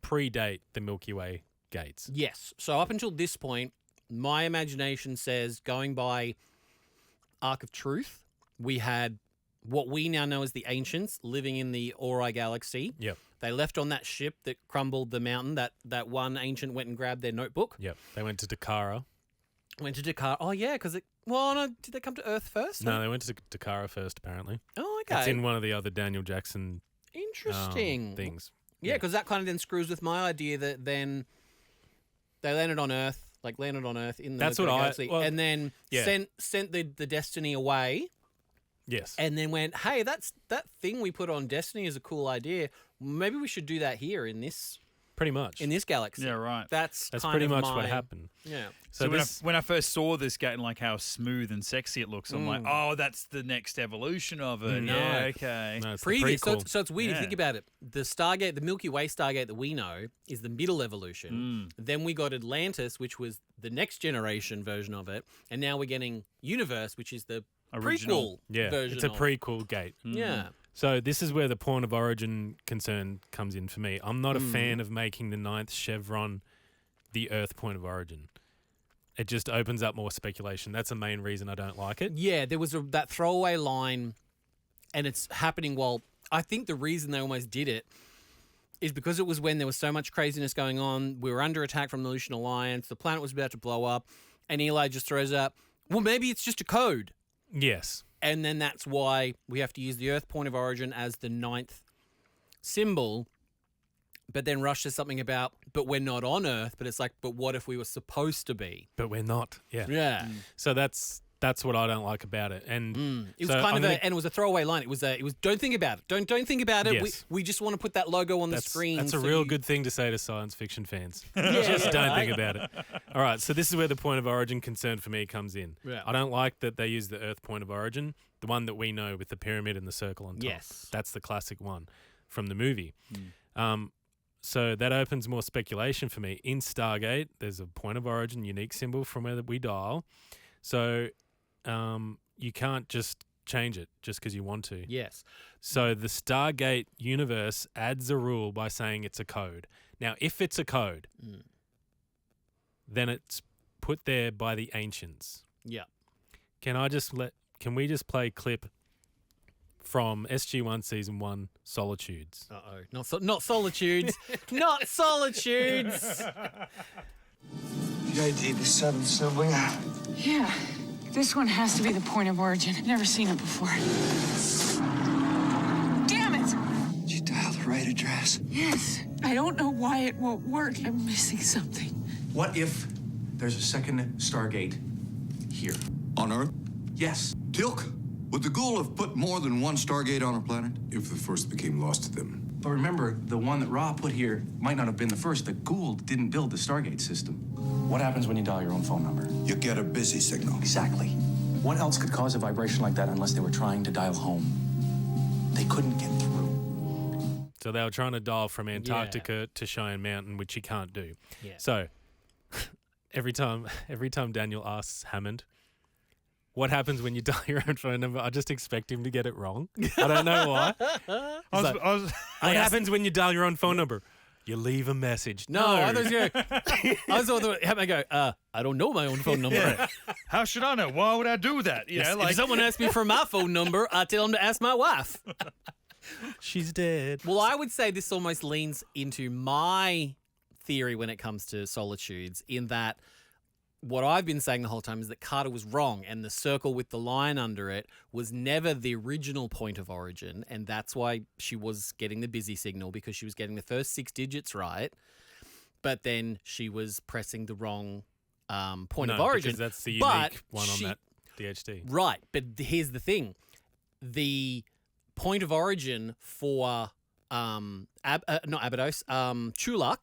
predate the Milky Way gates. Yes. So up until this point, my imagination says, going by Arc of Truth, we had what we now know as the Ancients living in the Ori Galaxy. Yep. They left on that ship that crumbled the mountain. That one Ancient went and grabbed their notebook. Yep. They went to Takara. Went to Dakar. Oh, yeah, because no, did they come to Earth first? No, they went to Takara first, apparently. Oh, okay. It's in one of the other Daniel Jackson Interesting. things. Yeah, because that kind of then screws with my idea that then they landed on Earth in the That's what galaxy, well, and then sent the Destiny away. Yes. And then went, hey, that thing we put on Destiny is a cool idea. Maybe we should do that here in this Pretty much. in this galaxy. Yeah, right. That's kind pretty of much my- what happened. Yeah. So when I first saw this gate and like how smooth and sexy it looks, I'm like, oh, that's the next evolution of it. No. Yeah, okay. No, it's the Previous, prequel. so it's weird if Yeah. you think about it. The Stargate, the Milky Way Stargate that we know, is the middle evolution. Then we got Atlantis, which was the next generation version of it, and now we're getting Universe, which is the Original. prequel version. It's a of- prequel gate. Yeah. So this is where the point of origin concern comes in for me. I'm not a fan of making the 9th chevron the Earth point of origin. It just opens up more speculation. That's the main reason I don't like it. Yeah, there was that throwaway line, and it's happening while I think the reason they almost did it is because it was when there was so much craziness going on. We were under attack from the Aleutian Alliance. The planet was about to blow up, and Eli just throws up, well, maybe it's just a code. Yes. And then that's why we have to use the Earth point of origin as the 9th symbol. But then Rush says something about, but we're not on Earth. But it's like, but what if we were supposed to be? But we're not. Yeah. Yeah. So that's what I don't like about it. And It was so kind I'm of gonna- and it was a throwaway line. It was don't think about it. Don't think about it. Yes. We just want to put that logo on the screen. That's a so real you- good thing to say to science fiction fans. Just don't think about it. All right, so this is where the point of origin concern for me comes in. Yeah. I don't like that they use the Earth point of origin, the one that we know with the pyramid and the circle on top. Yes. That's the classic one from the movie. So that opens more speculation for me. In Stargate, there's a point of origin, unique symbol from where we dial. So you can't just change it just because you want to. Yes. So the Stargate universe adds a rule by saying it's a code. Now, if it's a code, then it's put there by the ancients. Yeah. Can we just play a clip from SG-1 Season 1, Solitudes? Uh-oh. Not Solitudes. Not Solitudes. You ID the 7th sibling? Yeah, this one has to be the point of origin. Never seen it before. Damn it! Did you dial the right address? Yes, I don't know why it won't work. I'm missing something. What if there's a second Stargate here? On Earth? Yes. Tilk, would the Ghoul have put more than one Stargate on our planet? If the first became lost to them. But remember, the one that Ra put here might not have been the first. The Gould didn't build the Stargate system. What happens when you dial your own phone number? You get a busy signal. Exactly. What else could cause a vibration like that unless they were trying to dial home? They couldn't get through. So they were trying to dial from Antarctica to Cheyenne Mountain, which you can't do. Yeah. So every time Daniel asks Hammond, what happens when you dial your own phone number? I just expect him to get it wrong. I don't know why. What happens when you dial your own phone number? You leave a message. No, I was go, I don't know my own phone number. How should I know? Why would I do that? You know, If someone asks me for my phone number, I tell them to ask my wife. She's dead. Well, I would say this almost leans into my theory when it comes to solitudes, in that what I've been saying the whole time is that Carter was wrong, and the circle with the line under it was never the original point of origin, and that's why she was getting the busy signal, because she was getting the first 6 digits right, but then she was pressing the wrong point of origin. Because that's the unique one on that DHD. Right, but here's the thing. The point of origin for not Abydos, Chulak,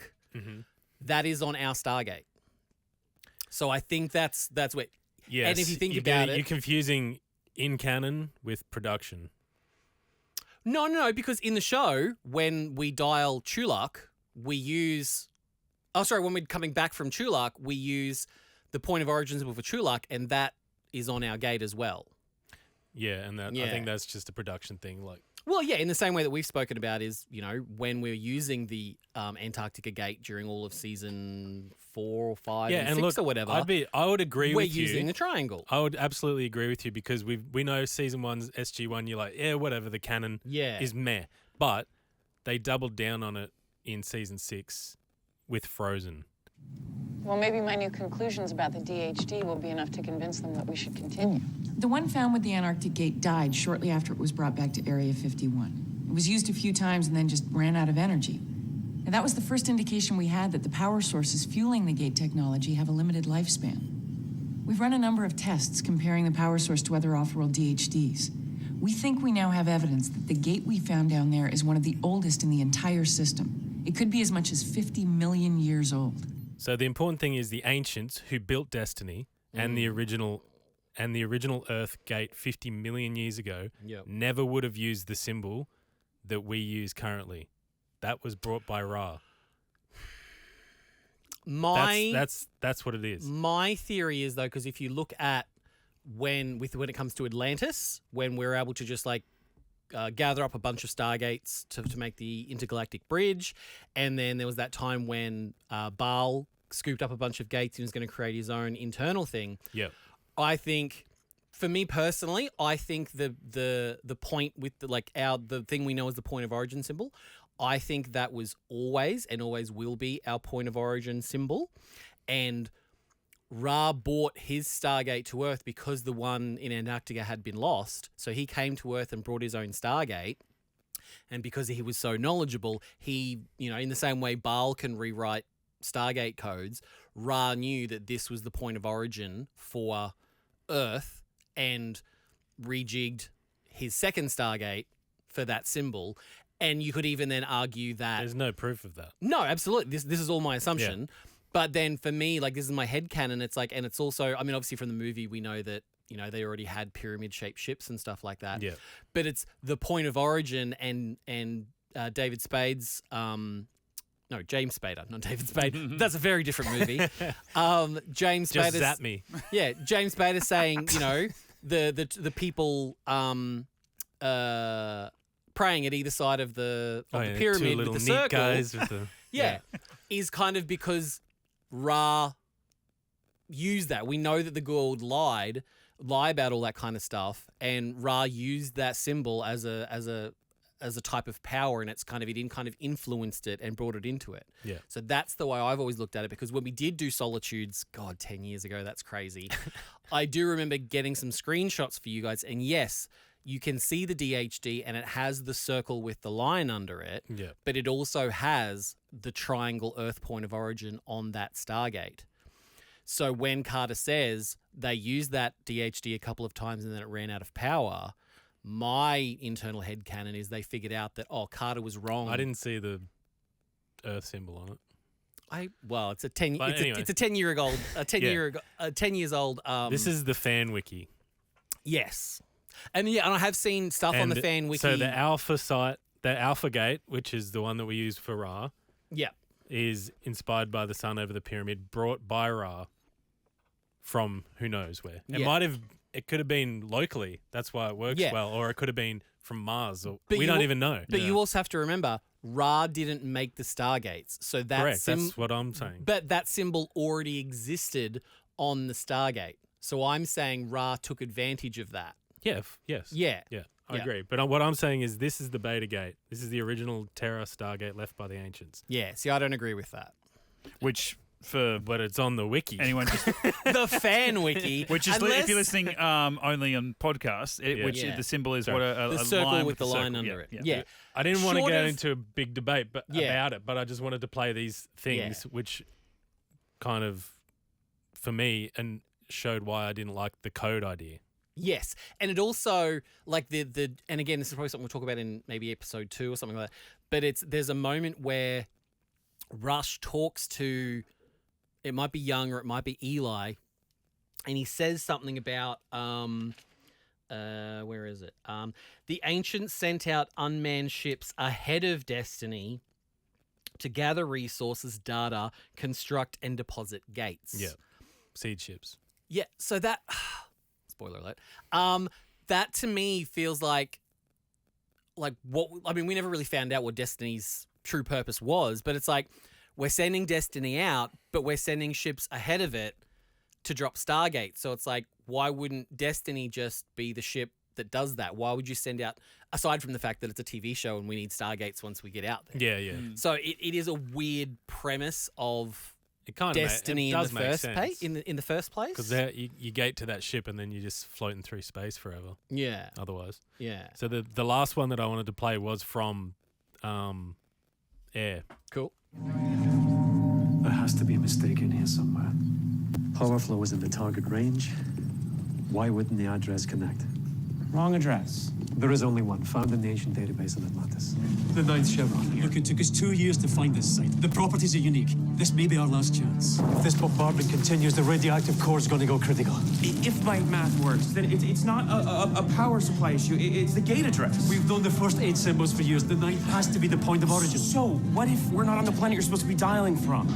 that is on our Stargate. So I think that's where. Yes. And if you think about it, you're confusing in canon with production. No, because in the show when we dial Chulak, we use. When we're coming back from Chulak, we use the point of origin symbol for Chulak, and that is on our gate as well. Yeah, and I think that's just a production thing, like. Well, yeah, in the same way that we've spoken about is, when we're using the Antarctica Gate during all of season 4 or 5 and 6 or whatever. I would agree with you. We're using the triangle. I would absolutely agree with you, because we know season 1's SG-1, you're like, yeah, whatever, the canon is meh. But they doubled down on it in season 6 with Frozen. Well, maybe my new conclusions about the DHD will be enough to convince them that we should continue. The one found with the Antarctic Gate died shortly after it was brought back to Area 51. It was used a few times and then just ran out of energy. And that was the first indication we had that the power sources fueling the gate technology have a limited lifespan. We've run a number of tests comparing the power source to other off-world DHDs. We think we now have evidence that the gate we found down there is one of the oldest in the entire system. It could be as much as 50 million years old. So the important thing is the ancients who built Destiny and the original Earth gate 50 million years ago never would have used the symbol that we use currently. That was brought by Ra. That's what it is. My theory is, though, because if you look at when it comes to Atlantis, when we're able to just gather up a bunch of Stargates to make the intergalactic bridge, and then there was that time when Baal scooped up a bunch of gates and was going to create his own internal thing. Yeah, I think, for me personally, I think the point with the thing we know as the point of origin symbol, I think that was always and always will be our point of origin symbol, and Ra brought his Stargate to Earth because the one in Antarctica had been lost. So he came to Earth and brought his own Stargate. And because he was so knowledgeable, he, in the same way Baal can rewrite Stargate codes, Ra knew that this was the point of origin for Earth and rejigged his second Stargate for that symbol. And you could even then argue that... There's no proof of that. No, absolutely. This is all my assumption. Yeah. But then for me, this is my headcanon. It's and it's also, obviously from the movie, we know that, they already had pyramid-shaped ships and stuff like that. Yeah. But it's the point of origin and David Spade's, James Spader, not David Spade. That's a very different movie. James Spader. Just zap me. Yeah, James Spader saying, the people praying at either side of the pyramid with the circle. Guys with the, is kind of because Ra used that. We know that the Goa'uld lie about all that kind of stuff, and Ra used that symbol as a type of power, and it kind of influenced it and brought it into it. Yeah. So that's the way I've always looked at it, because when we did do Solitudes, 10 years ago, that's crazy. I do remember getting some screenshots for you guys, and yes, you can see the DHD and it has the circle with the line under it, but it also has the triangle Earth point of origin on that Stargate. So when Carter says they used that DHD a couple of times and then it ran out of power, my internal headcanon is they figured out that, Carter was wrong. I didn't see the Earth symbol on it. It's a 10 it's a 10 year old 10 years old. This is the fan wiki. Yes. And I have seen stuff on the fan wiki. So the Alpha site, the Alpha Gate, which is the one that we use for Ra, is inspired by the sun over the pyramid, brought by Ra from who knows where. It could have been locally. That's why it works well, or it could have been from Mars. Or we don't even know. But you also have to remember, Ra didn't make the Stargates, so correct. That's what I'm saying. But that symbol already existed on the Stargate, so I'm saying Ra took advantage of that. Yeah. Yes. Yeah. I agree. But what I'm saying is this is the Beta Gate. This is the original Terra Stargate left by the ancients. Yeah. See, I don't agree with that. But it's on the wiki. Anyone just the fan wiki, which is if you're listening only on podcasts, the symbol is the a circle line with the line circle. under it. Yeah. I didn't want to get into a big debate about it, but I just wanted to play these things, which kind of, for me, and showed why I didn't like the code idea. Yes, and it also like the and again, this is probably something we'll talk about in maybe episode 2 or something like that. But there's a moment where Rush talks to. It might be Young or it might be Eli, and he says something about where is it? The Ancients sent out unmanned ships ahead of Destiny to gather resources, data, construct, and deposit gates. Yeah, seed ships. Yeah, so that spoiler alert. That to me feels like what I mean. We never really found out what Destiny's true purpose was, but it's like. We're sending Destiny out, but we're sending ships ahead of it to drop Stargate. So it's like, why wouldn't Destiny just be the ship that does that? Why would you send out, aside from the fact that it's a TV show and we need Stargates once we get out there? Yeah. So it is a weird premise of it kind Destiny of in the first place. Because you gate to that ship and then you're just floating through space forever. Yeah. Otherwise. Yeah. So the last one that I wanted to play was from Air. Cool. There has to be a mistake in here somewhere. Power flow is in the target range. Why wouldn't the address connect? Wrong address. There is only one, found in the ancient database in Atlantis. The 9th chevron here. Look, it took us 2 years to find this site. The properties are unique. This may be our last chance. If this bombardment continues, the radioactive core is going to go critical. If my math works, then it's not a power supply issue. It's the gate address. We've known the first 8 symbols for years. The 9th has to be the point of origin. So, what if we're not on the planet you're supposed to be dialing from?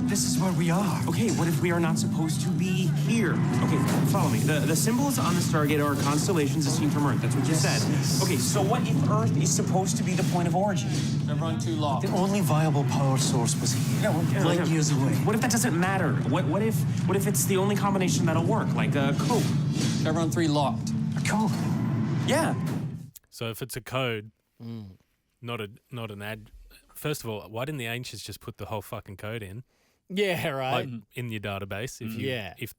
This is where we are. Okay, what if we are not supposed to be here? Okay, follow me. The symbols on the Stargate are constellations as seen from Earth. That's what you said. Yes. Okay, so what if Earth is supposed to be the point of origin? Chevron 2 locked. The only viable power source was here. Light years away. What if that doesn't matter? What if it's the only combination that'll work, like a code? Chevron 3 locked. A code? Yeah. So if it's a code, not an ad. First of all, why didn't the ancients just put the whole fucking code in? Yeah, right. Like in your database. If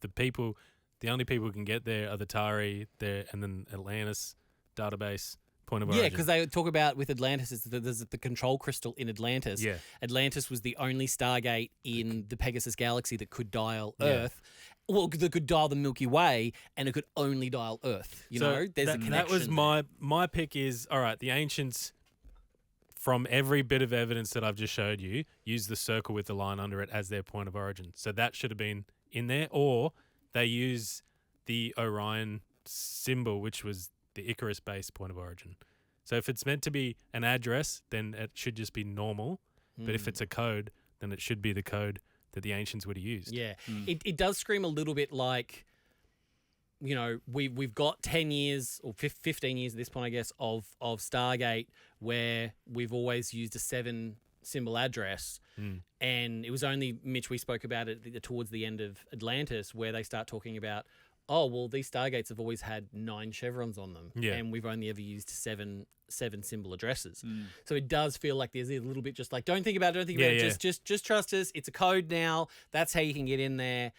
the only people who can get there are the Tari, and then Atlantis database point of origin. Yeah, because they talk about with Atlantis, there's the control crystal in Atlantis. Yeah. Atlantis was the only Stargate in the Pegasus galaxy that could dial Earth. Well, that could dial the Milky Way, and it could only dial Earth. There's a connection. That was my pick is, all right, the ancients, from every bit of evidence that I've just showed you, use the circle with the line under it as their point of origin. So that should have been in there. Or they use the Orion symbol, which was the Icarus Base point of origin. So if it's meant to be an address, then it should just be normal. But if it's a code, then it should be the code that the ancients would have used. Yeah. It does scream a little bit like, we've got 10 years or 15 years at this point, I guess, of Stargate where we've always used a 7-symbol address. And it was only, Mitch, we spoke about it towards the end of Atlantis, where they start talking about, these Stargates have always had 9 chevrons on them. Yeah. And we've only ever used 7-symbol addresses. So it does feel like there's a little bit just like, don't think about it. Just trust us. It's a code now. That's how you can get in there.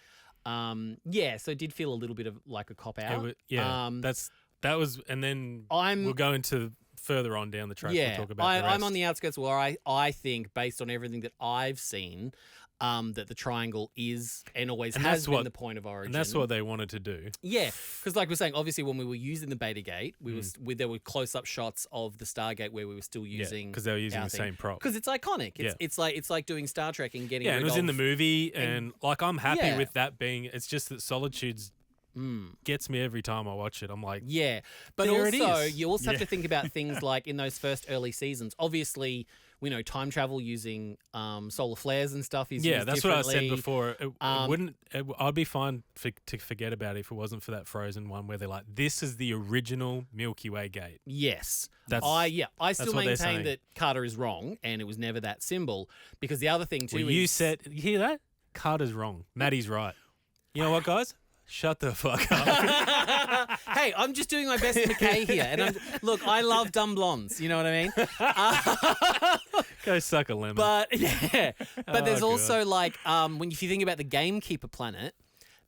So it did feel a little bit of like a cop out. That was, and then we'll go into further on down the track. We'll talk about the rest. I'm on the outskirts where I think, based on everything that I've seen, that the triangle is and always has been the point of origin. And that's what they wanted to do. Yeah, because like we're saying, obviously when we were using the Beta Gate, there were close-up shots of the Stargate where we were still using because they were using the same prop. Because it's iconic. It's like doing Star Trek and getting and it was in the movie, and like I'm happy with that being. It's just that Solitude's gets me every time I watch it. I'm like, but there also it is. you also have to think about things like in those first early seasons. Obviously, we know time travel using solar flares and stuff is used that's what I said differently. before. I'd be fine to forget about it if it wasn't for that Frozen one where they're like, this is the original Milky Way gate. Yes. I still maintain that Carter is wrong and it was never that symbol, because the other thing too you hear that? Carter's wrong. Maddie's right. You know what, guys? Shut the fuck up. Hey, I'm just doing my best McKay here. And look, I love dumb blondes. You know what I mean? Go suck a lemon. But there's God. also like if you think about the Gamekeeper planet,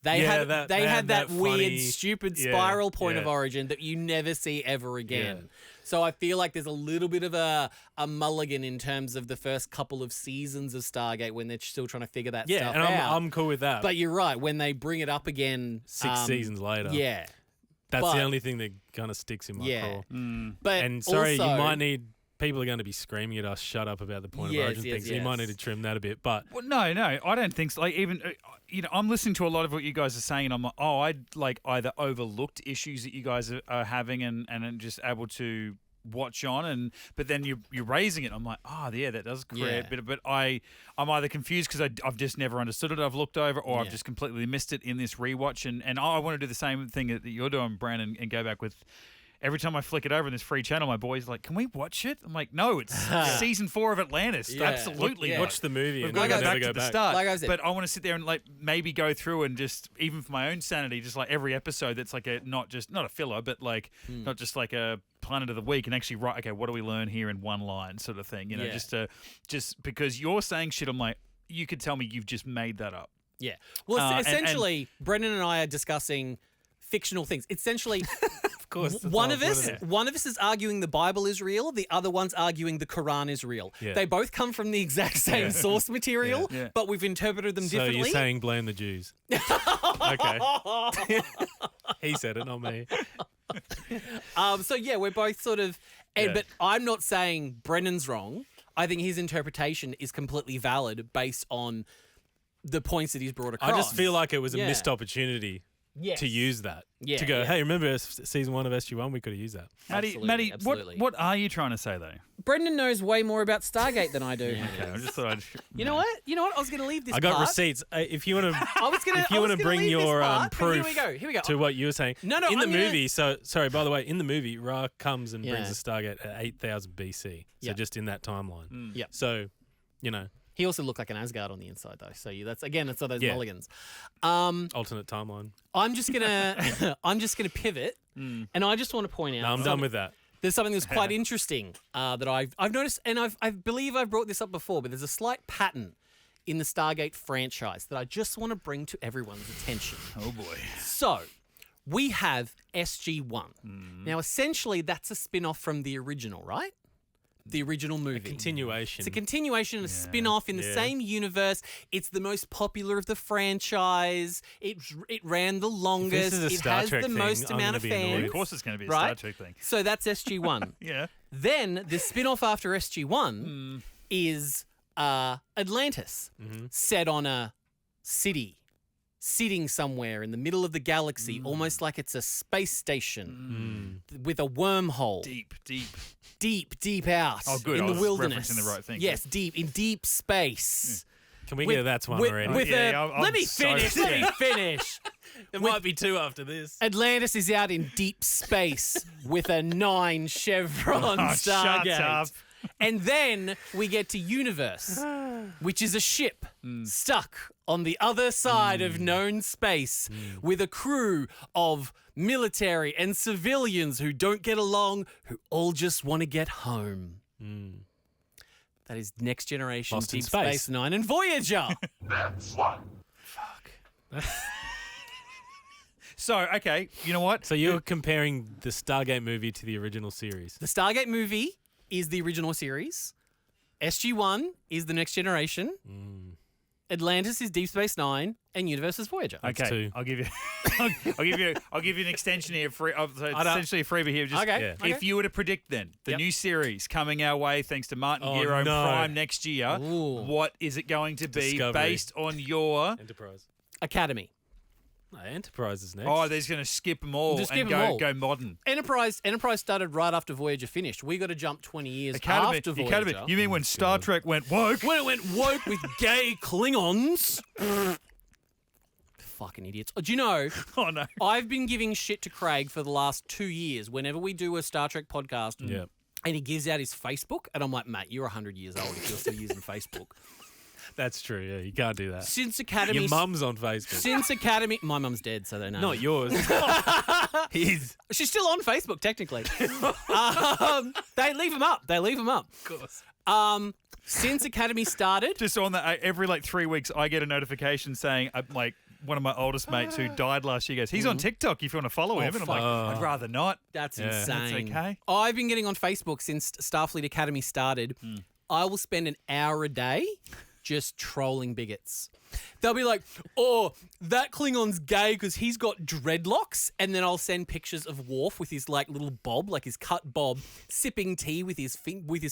they Yeah, had that weird, funny- stupid yeah, spiral point yeah. of origin that you never see ever again. So I feel like there's a little bit of a mulligan in terms of the first couple of seasons of Stargate when they're still trying to figure that stuff and out. I'm cool with that. But you're right, when they bring it up again 6 seasons later. Yeah. That's But- the only thing that kind of sticks in my craw. But And sorry, also, you might need... People are going to be screaming at us, shut up about the point of origin thing, so you might need to trim that a bit. But Well, no, I don't think so. Like, even, I'm listening to a lot of what you guys are saying, and I'm like, I'd like either overlooked issues that you guys are having and just able to watch on, but then you're raising it. I'm like, that does create a bit of, but I'm either confused because I've just never understood it, I've looked over, or I've just completely missed it in this rewatch, and I want to do the same thing that you're doing, Brandon, and go back with. Every time I flick it over in this free channel, my boy's like, "Can we watch it?" I'm like, "No, it's season 4 of Atlantis. Absolutely, watch the movie. We've And got to never go back to the back. start." Like I said- but I want to sit there and like maybe go through and just, even for my own sanity, just like every episode that's like not a filler, but like not just like a Planet of the Week, and actually write, okay, what do we learn here in one line, sort of thing. Just because you're saying shit, I'm like, you could tell me you've just made that up. Yeah. Well, essentially, Brendan and I are discussing fictional things. Essentially, of course, one of us is arguing the Bible is real. The other one's arguing the Quran is real. Yeah. They both come from the exact same source material, Yeah. but we've interpreted them differently. So you're saying blame the Jews? Okay. He said it, not me. So yeah, we're both sort of, but I'm not saying Brennan's wrong. I think his interpretation is completely valid based on the points that he's brought across. I just feel like it was a missed opportunity to use that. Yeah, to go, yeah. hey, remember season 1 of SG-1? We could have used that. Maddie, what are you trying to say though? Brendan knows way more about Stargate than I do. Okay, I just thought I'd. You know what? I was going to leave this I got part. receipts. If you want to, I was gonna bring leave your this part, but proof Here we go. to what you were saying. No, in the I'm gonna- movie. So sorry. By the way, in the movie, Ra comes and brings the Stargate at 8000 BC. So just in that timeline. Yeah. So, He also looked like an Asgard on the inside, though. So that's all those mulligans. alternate timeline. I'm just gonna pivot, and I just want to point out. No, I'm done with that. There's something that's quite interesting that I've noticed, and I believe I've brought this up before, but there's a slight pattern in the Stargate franchise that I just want to bring to everyone's attention. Oh boy! So we have SG-1. Now, essentially, that's a spin-off from the original, right? The original movie. Continuation. It's a continuation and a spin-off in the same universe. It's the most popular of the franchise. It ran the longest. If this is a it Star has Trek the thing, most I'm amount gonna of be fans. annoyed. Of course, it's going to be a right? Star Trek thing. So that's SG-1. Yeah. Then the spin-off after SG-1 is Atlantis, set on a city, sitting somewhere in the middle of the galaxy, almost like it's a space station with a wormhole. Deep out good. in I the was wilderness. referencing the right thing. Yes, deep space. Can we get that's one already? Let me finish. There might be 2 after this. Atlantis is out in deep space with a 9 chevron Stargate. Shut up. And then we get to Universe, which is a ship stuck on the other side of known space with a crew of military and civilians who don't get along, who all just want to get home. That is Next Generation, Lost in Deep Space. Space Nine, and Voyager. That's one. So, okay, you know what? So you're comparing the Stargate movie to the original series. The Stargate movie is the original series. SG-1 is the Next Generation. Atlantis is Deep Space Nine, and Universe is Voyager. Okay, 2. I'll give you, I'll give you an extension here. So it's essentially a freebie here. Just, Okay. If you were to predict then the new series coming our way, thanks to Martin Oh, Gero no. Prime next year, what is it going to be Discovery. based on your? Enterprise. Academy. No, Enterprise is next. Oh, they're just going to skip them all Just skip and them all. go modern. Enterprise started right after Voyager finished. We got to jump 20 years Academy. after Voyager. You mean when Star Trek went woke? When it went woke with gay Klingons. Fucking idiots. Do you know, Oh no. I've been giving shit to Craig for the last 2 years whenever we do a Star Trek podcast. Yeah. And he gives out his Facebook, and I'm like, mate, you're 100 years old if you're still using Facebook. That's true. Yeah, you can't do that. Since Academy, your mum's on Facebook. Since Academy, my mum's dead, so they know. Not yours. She's still on Facebook technically. They leave them up. Of course. Since Academy started, Just on that, every 3 weeks, I get a notification saying, one of my oldest mates who died last year goes, he's on TikTok if you want to follow him. And I'm like, I'd rather not. That's Yeah. insane. That's okay. I've been getting on Facebook since Starfleet Academy started. I will spend an hour a day just trolling bigots. They'll be like, oh, that Klingon's gay because he's got dreadlocks. And then I'll send pictures of Worf with his little bob, his cut bob, sipping tea with his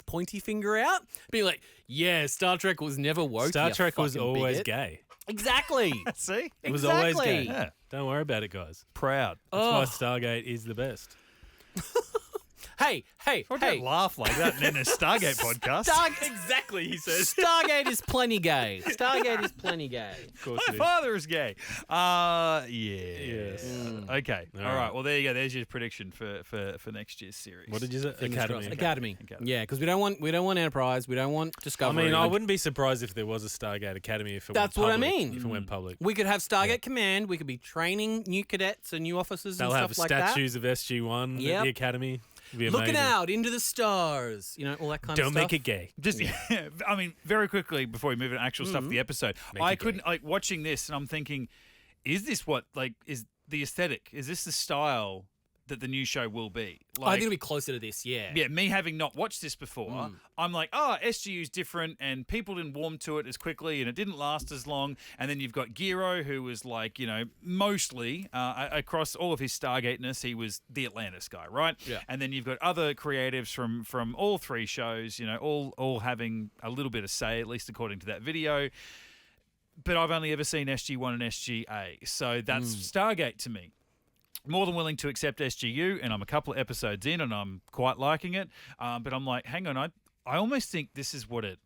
pointy finger out. Being like, yeah, Star Trek was never woke. Star Trek was fucking always bigot. gay. Exactly. See? It was always gay. Yeah. Don't worry about it, guys. Proud. That's why Stargate is the best. Hey. Don't laugh like that in a Stargate podcast. Exactly, he says. Stargate is plenty gay. Stargate is plenty gay. Of course My it is. father is gay. Yeah. Yes. Okay. All All right. right. Well, there you go. There's your prediction for next year's series. What did you say? Fingers Academy. crossed. Academy. Yeah, because we don't want Enterprise. We don't want I Discovery. mean, I wouldn't be surprised if there was a Stargate Academy if it That's went what I public. mean. If it went public. We could have Stargate Command. We could be training new cadets and new officers They'll and have stuff like that. statues of SG-1 at Yep. the Academy. It'd be Looking amazing. out into the stars. All that kind of Don't stuff. make it gay. Just, I mean, very quickly before we move into actual stuff of the episode, Make I it couldn't watching this, and I'm thinking, is this what is the aesthetic? Is this the style that the new show will be? I think it'll be closer to this, yeah. Yeah, me having not watched this before, I'm like, SGU's different, and people didn't warm to it as quickly, and it didn't last as long. And then you've got Giro, who was mostly across all of his Stargate-ness, he was the Atlantis guy, right? Yeah. And then you've got other creatives from all three shows, all having a little bit of say, at least according to that video. But I've only ever seen SG-1 and SG-A, so that's Stargate to me. More than willing to accept SGU, and I'm a couple of episodes in, and I'm quite liking it. But I'm like, hang on, I almost think this is what it...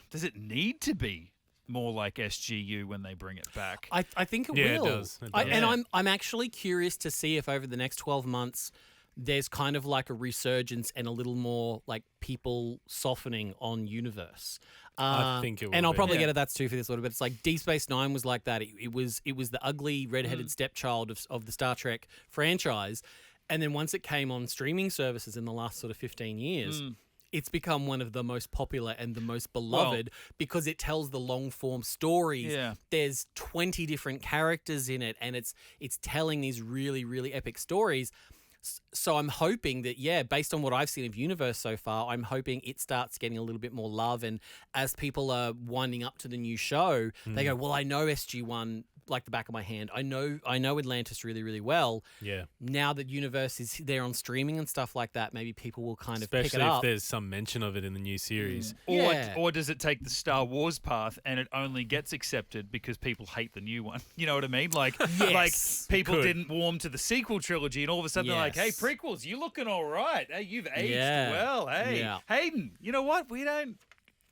Does it need to be more like SGU when they bring it back? I think it Yeah, will. it does. It I, does. and I'm actually curious to see if over the next 12 months there's kind of like a resurgence and a little more people softening on Universe. I think it will and I'll be. probably Yeah. get at that too for this a little bit. It's like Deep Space Nine was like that. It was the ugly redheaded stepchild of the Star Trek franchise, and then once it came on streaming services in the last sort of 15 years. It's become one of the most popular and the most beloved because it tells the long form stories. Yeah. There's 20 different characters in it, and it's telling these really, really epic stories. So I'm hoping that, based on what I've seen of Universe so far, I'm hoping it starts getting a little bit more love. And as people are winding up to the new show, they go, well, I know SG-1 like the back of my hand. I know Atlantis really, really well. Yeah. Now that Universe is there on streaming and stuff like that, maybe people will kind of pick it Especially up. if there's some mention of it in the new series. Or does it take the Star Wars path and it only gets accepted because people hate the new one? You know what I mean? Like people Could. didn't warm to the sequel trilogy, and all of a sudden they're like, "Hey, Yes. prequels, you looking all right? Hey, you've aged Yeah. well. Hey, Yeah. Hayden, you know what? We don't."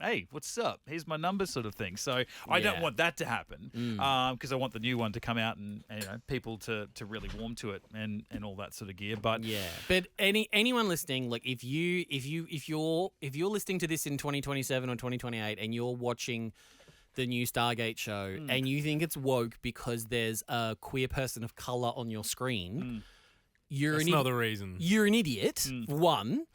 Hey, what's up? Here's my number, sort of thing. So I don't Yeah. want that to happen because I want the new one to come out and people to really warm to it and all that sort of gear. But But anyone listening, like if you're listening to this in 2027 or 2028 and you're watching the new Stargate show and you think it's woke because there's a queer person of color on your screen, That's not the reason. You're an idiot. One,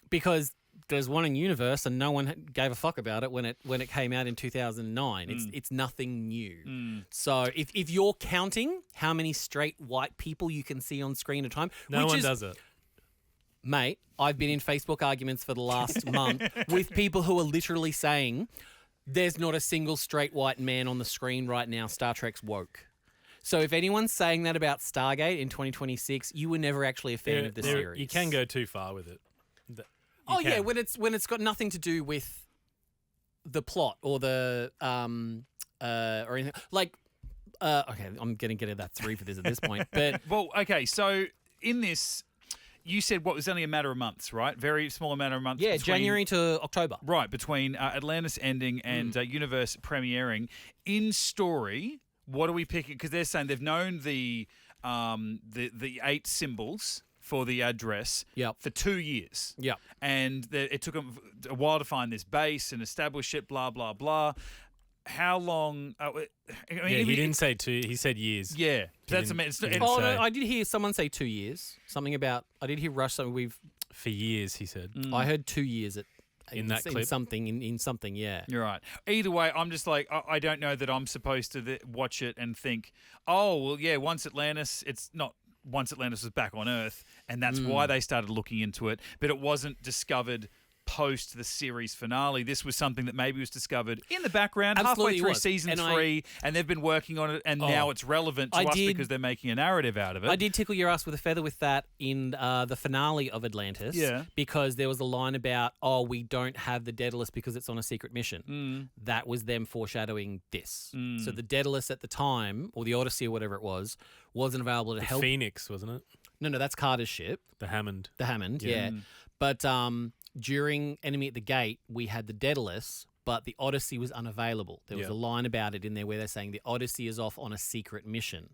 because there's one in Universe and no one gave a fuck about it when it came out in 2009. It's nothing new. So if you're counting how many straight white people you can see on screen at a time, No one does it. Mate, I've been in Facebook arguments for the last month with people who are literally saying there's not a single straight white man on the screen right now. Star Trek's woke. So if anyone's saying that about Stargate in 2026, you were never actually a fan of the series. You can go too far with it. Yeah, when it's got nothing to do with the plot or the or anything okay, I'm gonna get at that 3 for this at this point. But well, okay, so in this, you said what was only a matter of months, right? Very small amount of months. yeah, between, January to October. Right, between Atlantis ending and Universe premiering. In story, what are we picking? Because they're saying they've known the 8 symbols for the address for 2 years. Yep. And it took them a while to find this base and establish it, blah, blah, blah. How long? He didn't say 2. He said years. Yeah. That's no, I did hear someone say 2 years. Something about, I did hear Rush something for years, he said. I heard 2 years in that clip. In something, yeah. You're right. Either way, I'm just like, I don't know that I'm supposed to watch it and think, oh, well, yeah, once Atlantis, it's not once Atlantis was back on Earth, and that's why they started looking into it, but it wasn't discovered post the series finale. This was something that maybe was discovered in the background halfway through season 3, and they've been working on it, and now it's relevant to us because they're making a narrative out of it. I did tickle your ass with a feather with that in the finale of Atlantis, because there was a line about, we don't have the Daedalus because it's on a secret mission. That was them foreshadowing this. So the Daedalus at the time, or the Odyssey or whatever it was, wasn't available to help. Phoenix, wasn't it? No, that's Carter's ship. The Hammond. Yeah. But during Enemy at the Gate, we had the Daedalus, but the Odyssey was unavailable. There was a line about it in there where they're saying the Odyssey is off on a secret mission.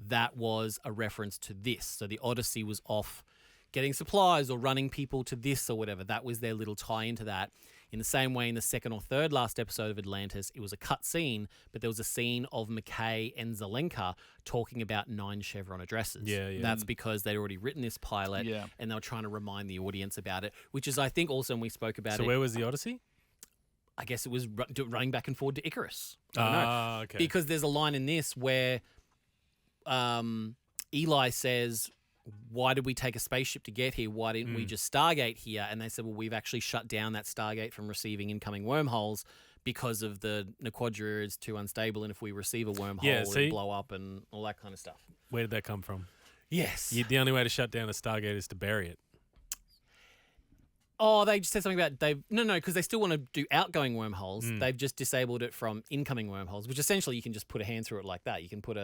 That was a reference to this. So the Odyssey was off getting supplies or running people to this or whatever. That was their little tie into that. In the same way, in the second or third last episode of Atlantis, it was a cut scene, but there was a scene of McKay and Zelenka talking about 9 Chevron addresses. That's because they'd already written this pilot, and they were trying to remind the audience about it, which is, I think, also when we spoke about it. So where was the Odyssey? I guess it was running back and forward to Icarus. I don't know. Okay. Because there's a line in this where Eli says, why did we take a spaceship to get here? Why didn't we just Stargate here? And they said, well, we've actually shut down that Stargate from receiving incoming wormholes because of the Quadria is too unstable, and if we receive a wormhole, it'll blow up and all that kind of stuff. Where did that come from? Yes. The only way to shut down a Stargate is to bury it. Oh, they just said something about because they still want to do outgoing wormholes. They've just disabled it from incoming wormholes, which essentially you can just put a hand through it like that. You can put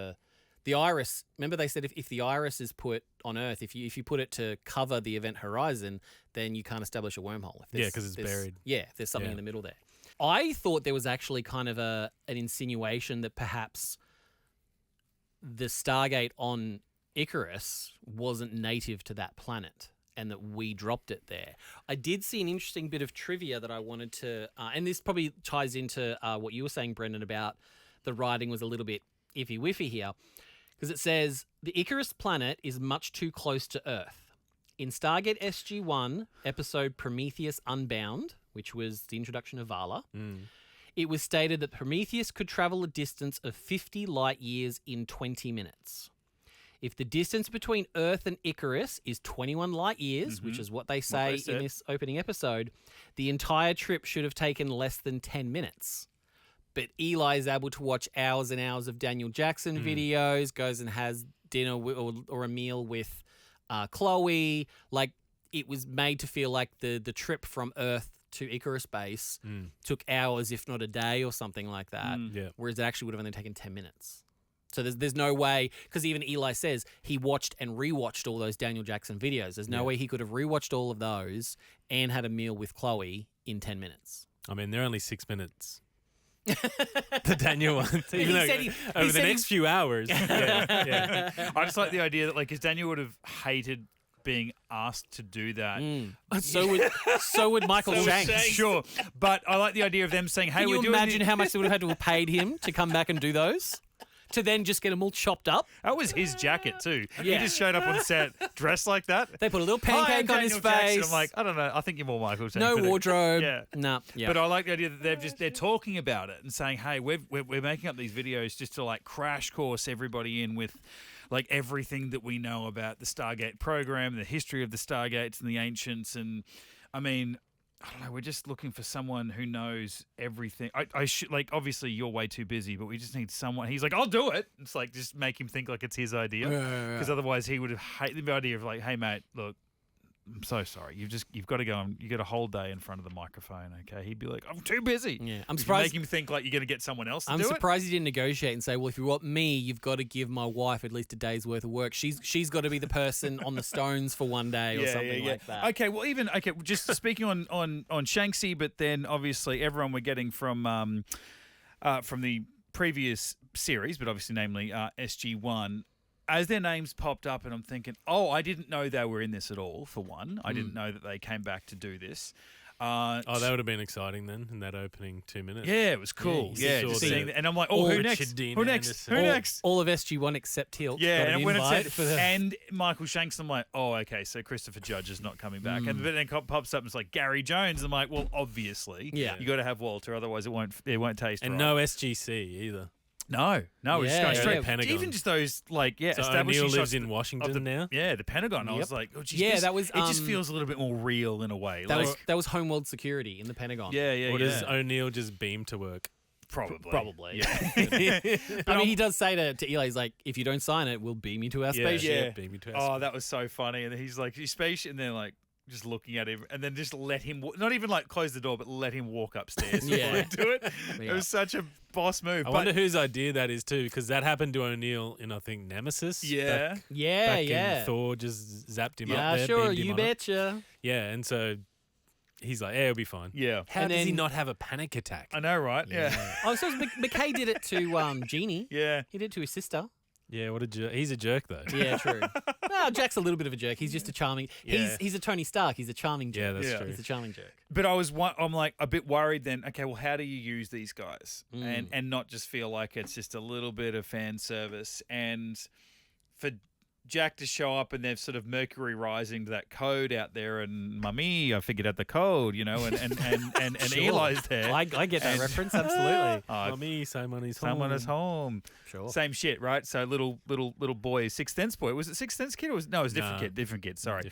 the Iris, remember they said if the Iris is put on Earth, if you put it to cover the event horizon, then you can't establish a wormhole. Because it's buried. Yeah, if there's something in the middle there. I thought there was actually kind of an insinuation that perhaps the Stargate on Icarus wasn't native to that planet and that we dropped it there. I did see an interesting bit of trivia that I wanted to, and this probably ties into what you were saying, Brendan, about the writing was a little bit iffy-wiffy here. Because it says, the Icarus planet is much too close to Earth. In Stargate SG-1, episode Prometheus Unbound, which was the introduction of Vala, it was stated that Prometheus could travel a distance of 50 light years in 20 minutes. If the distance between Earth and Icarus is 21 light years, which is what they say in this opening episode, the entire trip should have taken less than 10 minutes. But Eli is able to watch hours and hours of Daniel Jackson videos, goes and has dinner or a meal with Chloe. Like, it was made to feel like the trip from Earth to Icarus Base took hours, if not a day or something like that, whereas it actually would have only taken 10 minutes. So there's no way, because even Eli says he watched and rewatched all those Daniel Jackson videos. There's no way he could have rewatched all of those and had a meal with Chloe in 10 minutes. I mean, they're only 6 minutes. The Daniel one. Even though over the next few hours. I just like the idea that, like, because Daniel would have hated being asked to do that. So would Michael Shanks. Sure. But I like the idea of them saying, hey, Can we're you doing imagine how much they would have had to have paid him to come back and do those? To then just get them all chopped up. That was his jacket too. He just showed up on set dressed like that. They put a little pancake on his face. I'm like, I don't know. I think you're more Michael Shanks. No wardrobe. Yeah. But I like the idea that they're talking about it and saying, hey, we're making up these videos just to like crash course everybody in with like everything that we know about the Stargate program, the history of the Stargates and the ancients. And I mean, I don't know, we're just looking for someone who knows everything. I should, like, obviously you're way too busy, but we just need someone. He's like, I'll do it. It's like, just make him think like it's his idea. Because otherwise he would have hated the idea of like, hey mate, look, I'm so sorry. You've got to go and you got a whole day in front of the microphone, okay? He'd be like, I'm too busy. Yeah. I'm surprised. Make him think like you're going to get someone else to do it. I'm surprised he didn't negotiate and say, well, if you want me, you've got to give my wife at least a day's worth of work. She's got to be the person on the stones for one day or something like that. Okay, well, just speaking on Shanksy, but then obviously everyone we're getting from the previous series, but obviously namely SG-1, as their names popped up, and I'm thinking, oh, I didn't know they were in this at all, for one. I didn't know that they came back to do this. That would have been exciting then, in that opening 2 minutes. Yeah, it was cool. Yeah, just seeing that. And I'm like, oh, who next? Who next? Who next? All of SG-1 except Teal. Yeah, and when it said, and Michael Shanks, I'm like, oh, okay, so Christopher Judge is not coming back. And then it pops up and it's like Gary Jones. I'm like, well, obviously, you got to have Walter, otherwise it won't taste and right. no SGC either. No, we're just going straight Pentagon. Even just those establishing O'Neill shots lives in Washington now. Yeah, the Pentagon. I was like, oh, geez, that was. It just feels a little bit more real in a way. That was Homeworld Security in the Pentagon. Yeah. Or does O'Neill just beam to work? Probably. Yeah. I mean, he does say to Eli, he's like, if you don't sign it, we'll beam you to our spaceship. Beam you to our spaceship. Oh, that was so funny. And he's like, spaceship, and they're like, just looking at him, and then just let him, not even like close the door, but let him walk upstairs before they do it. It was such a boss move. I wonder whose idea that is too, because that happened to O'Neill in, I think, Nemesis. Back in Thor just zapped him up there. Yeah, sure, you betcha. Yeah, and so he's like, it'll be fine. Yeah. How does he not have a panic attack? I know, right? Yeah. Oh, so McKay did it to Jeannie. Yeah. He did it to his sister. Yeah, what a jerk. He's a jerk, though. Yeah, true. Well, Jack's a little bit of a jerk. He's just a charming... He's a Tony Stark. He's a charming jerk. Yeah, that's true. He's a charming jerk. But I'm like a bit worried then, okay, well, how do you use these guys? And not just feel like it's just a little bit of fan service. And for Jack to show up and they've sort of Mercury rising to that code out there, and mummy, I figured out the code, and Sure. Eli's there. I get that reference, absolutely. Mummy, someone is home. Sure. Same shit, right? So little boy, Sixth Sense boy. Was it Sixth Sense kid? Or was it a different kid. Sorry.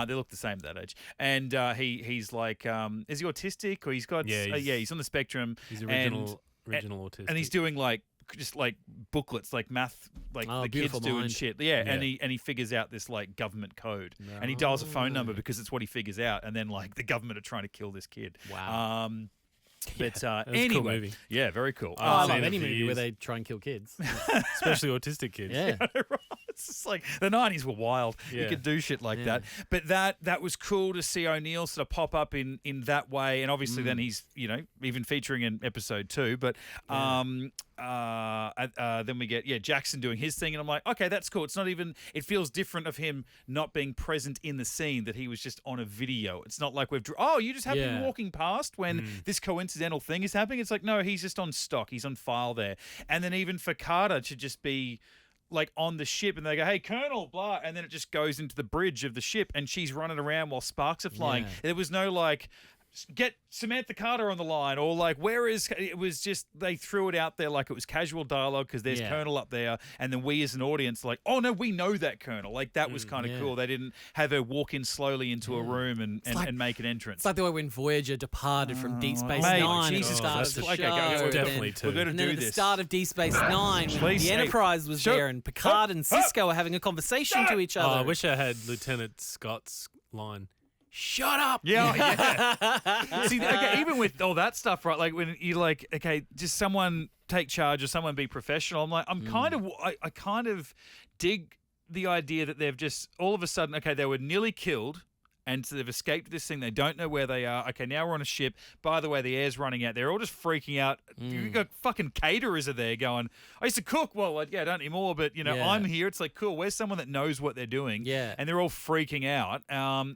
They look the same at that age. And he's like, is he autistic, or he's got? He's on the spectrum. He's original autistic, and he's doing like just like booklets, like math, like the kids do and shit. Yeah, and he figures out this like government code, and he dials a phone number because it's what he figures out, and then like the government are trying to kill this kid. Wow. But anyway, cool movie. Yeah, very cool. I love any movie where they try and kill kids, especially autistic kids. Yeah. It's just like the 90s were wild. You could do shit like that. But that was cool to see O'Neill sort of pop up in that way, and obviously then he's even featuring in episode 2. But then we get Jackson doing his thing, and I'm like, okay, that's cool. It's not even. It feels different of him not being present in the scene, that he was just on a video. It's not like you just happen to be walking past when this coincidental thing is happening. It's like, no, he's just on stock. He's on file there. And then even for Carter to just be like on the ship, and they go, hey, Colonel, blah, and then it just goes into the bridge of the ship, and she's running around while sparks are flying. There was no like, get Samantha Carter on the line, or like, where is... It was just, they threw it out there like it was casual dialogue because there's Colonel up there, and then we as an audience like, oh no, we know that Colonel. Like, that was kind of cool. They didn't have her walk in slowly into a room and make an entrance. It's like the way when Voyager departed from Deep Space Nine. Jesus Christ. Definitely too. We're going to do at this. the start of Deep Space Nine, when the Enterprise was there, and Picard and Cisco were having a conversation to each other. I wish I had Lieutenant Scott's line. Shut up! Yeah. See, okay, even with all that stuff, right? Like when you like, okay, just someone take charge or someone be professional. I'm like, I kind of dig the idea that they've just all of a sudden, okay, they were nearly killed. And so they've escaped this thing. They don't know where they are. Okay, now we're on a ship. By the way, the air's running out. They're all just freaking out. You've got fucking caterers are there going, I used to cook. Well, I don't anymore, but, I'm here. It's like, cool, where's someone that knows what they're doing? Yeah. And they're all freaking out.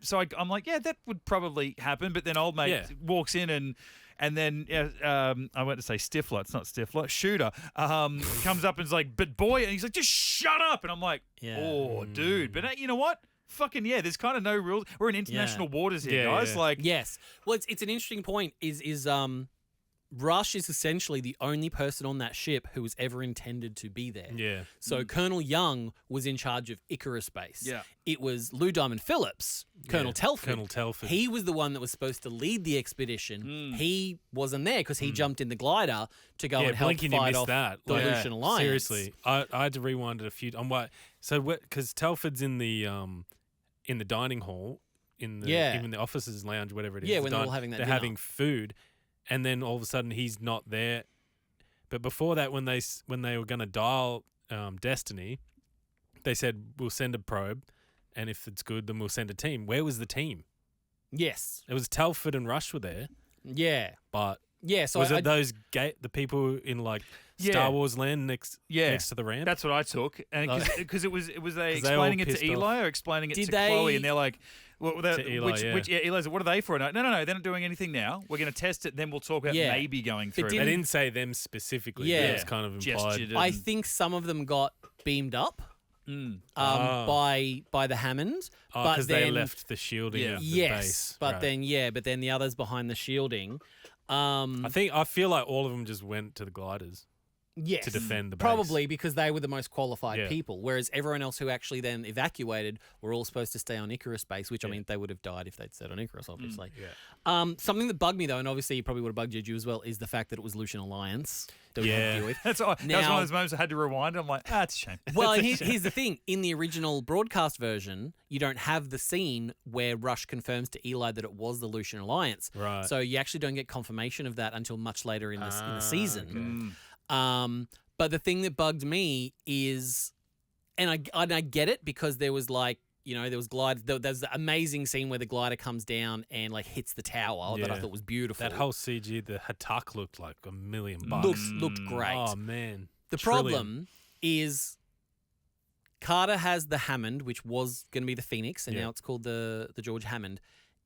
So I'm like, yeah, that would probably happen. But then old mate walks in and then I went to say Stifler. It's not Stifler. Shooter comes up and is like, but boy, and he's like, just shut up. And I'm like, oh, dude. But you know what? Fucking there's kind of no rules. We're in international waters here, guys. Yeah. Like, yes. Well, it's an interesting point. Is Rush is essentially the only person on that ship who was ever intended to be there. Yeah. So Colonel Young was in charge of Icarus Base. Yeah. It was Lou Diamond Phillips, Colonel Telford. Colonel Telford. He was the one that was supposed to lead the expedition. He wasn't there because he jumped in the glider to go and help fight off the Lucian Alliance. Seriously, I had to rewind it a few. So because Telford's in the dining hall, even the officers' lounge, whatever it is. Yeah, when they're all having that they're dinner. having food, and then all of a sudden he's not there. But before that, when they were going to dial Destiny, they said we'll send a probe, and if it's good, then we'll send a team. Where was the team? Yes, it was Telford and Rush were there. Yeah, but Yeah, so was it those the people in like Star Wars land next to the ramp? That's what I took, and because it was they they all explaining it to pissed Eli off. or explaining it Did to they- Chloe, and they're like, To Eli, Eli's like, what are they for? And no, they're not doing anything now. We're going to test it, then we'll talk about maybe going through. They didn't say them specifically. Yeah. But it was kind of implied. Gestured I think some of them got beamed up by the Hammond, but because then they left the shielding of the base. but right. then the others behind the shielding. I feel like all of them just went to the gliders. Yes, to defend the base. probably because they were the most qualified Yeah. people, whereas everyone else who actually then evacuated were all supposed to stay on Icarus Base, which I mean they would have died if they'd stayed on Icarus, obviously. Something that bugged me though, and obviously probably would have bugged you as well, is the fact that it was Lucian Alliance that we had to deal with. that was one of those moments I had to rewind. I'm like, it's a shame. Well, and here's the thing: in the original broadcast version, you don't have the scene where Rush confirms to Eli that it was the Lucian Alliance, Right. So you actually don't get confirmation of that until much later in the season. But the thing that bugged me is, and I get it because there was like, there was there's the amazing scene where the glider comes down and like hits the tower that I thought was beautiful. That whole CG, the Hatak looked like $1 million. Looked great. Oh man. The problem is Carter has the Hammond, which was going to be the Phoenix, and now it's called the George Hammond.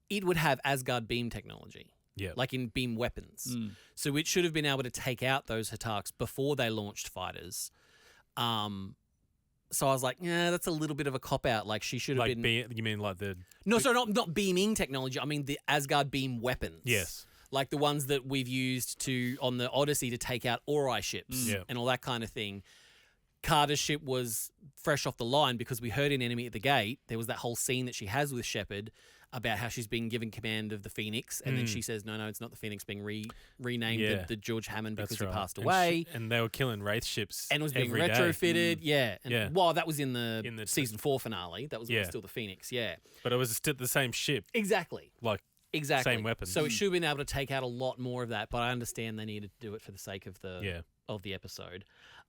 It would have Asgard beam technology. Yeah. Like in beam weapons. So it should have been able to take out those Hataks before they launched fighters. So I was like, that's a little bit of a cop-out. Like she should have been... you mean like the... No, sorry, not beaming technology. I mean the Asgard beam weapons. Yes. Like the ones that we've used on the Odyssey to take out Ori ships and all that kind of thing. Carter's ship was fresh off the line because we heard in Enemy at the Gate, there was that whole scene that she has with Shepard about how she's been given command of the Phoenix, and then she says, no, it's not the Phoenix, being renamed the George Hammond because he passed away. And they were killing Wraith ships and was being every day. retrofitted, And, well, that was in the In the season 4 finale. That was when it was still the Phoenix, But it was still the same ship. Exactly. Like, exactly. same weapons. So it should have been able to take out a lot more of that, but I understand they needed to do it for the sake of the episode.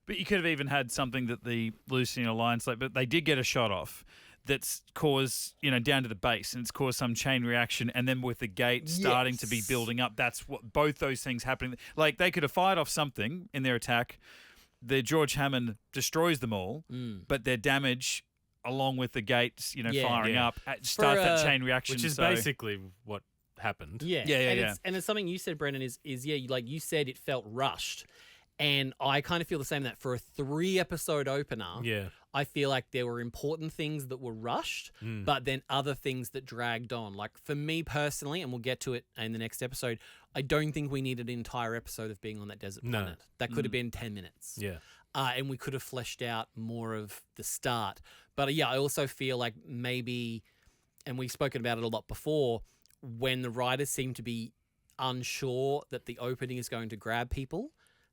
But you could have even had something that the Lucian Alliance, but they did get a shot off that's caused, down to the base, and it's caused some chain reaction, and then with the gate starting to be building up, that's what both those things happening. Like they could have fired off something in their attack. The George Hammond destroys them all, but their damage, along with the gates, firing up, starts that chain reaction, which is basically what happened. And it's something you said, Brendan, is like you said, it felt rushed. And I kind of feel the same, that for a 3-episode opener, I feel like there were important things that were rushed, but then other things that dragged on. Like for me personally, and we'll get to it in the next episode, I don't think we needed an entire episode of being on that desert planet. That could have been 10 minutes. Yeah. And we could have fleshed out more of the start. But I also feel like maybe, and we've spoken about it a lot before, when the writers seem to be unsure that the opening is going to grab people,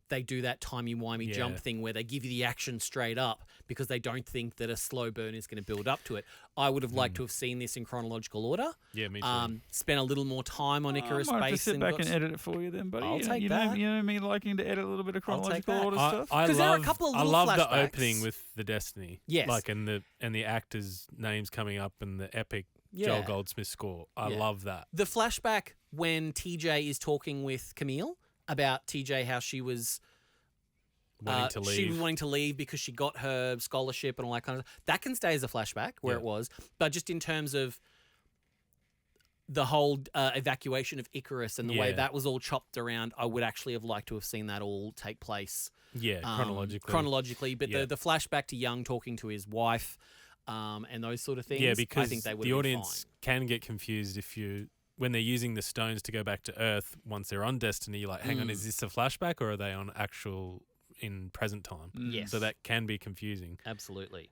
they do that timey-wimey jump thing where they give you the action straight up because they don't think that a slow burn is going to build up to it. I would have liked to have seen this in chronological order. Yeah, me too. Spent a little more time on Icarus I might have to Base. sit back and edit it for you then, buddy. I'll take you that. Know me liking to edit a little bit of chronological that. order stuff. I there are a love, couple of I little love the flashbacks. opening with the Destiny. Yes. Like and the actors' names coming up and the epic Joel Goldsmith score. I love that. The flashback when TJ is talking with Camille about TJ, how she was wanting to leave. She was wanting to leave because she got her scholarship and all that kind of stuff. That can stay as a flashback where it was. But just in terms of the whole evacuation of Icarus and the way that was all chopped around, I would actually have liked to have seen that all take place. Yeah, chronologically. Chronologically. But the flashback to Young talking to his wife and those sort of things, Yeah, because I think they would the have audience been can get confused when they're using the stones to go back to Earth once they're on Destiny. You're like, hang on, is this a flashback or are they on actual in present time? Yes. So that can be confusing. Absolutely.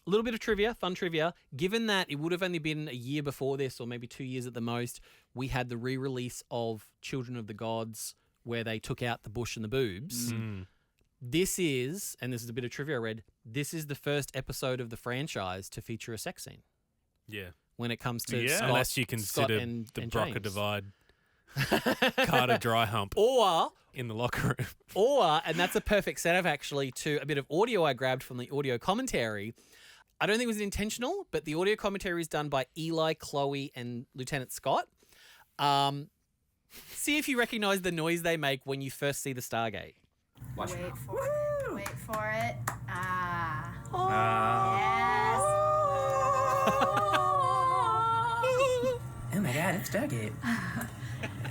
A little bit of trivia, fun trivia. Given that it would have only been a year before this, or maybe 2 years at the most, we had the re-release of Children of the Gods where they took out the bush and the boobs. This is, and this is a bit of trivia I read, this is the first episode of the franchise to feature a sex scene. Yeah. When it comes to Scott, unless you consider and the and Broca James. divide, Carter dry hump, Or in the locker room. Or, and that's a perfect setup actually to a bit of audio I grabbed from the audio commentary. I don't think it was intentional, but the audio commentary is done by Eli, Chloe, and Lieutenant Scott. See if you recognize the noise they make when you first see the Stargate. Wait for it. Wait for it. Ah. Oh my god, it's Stargate.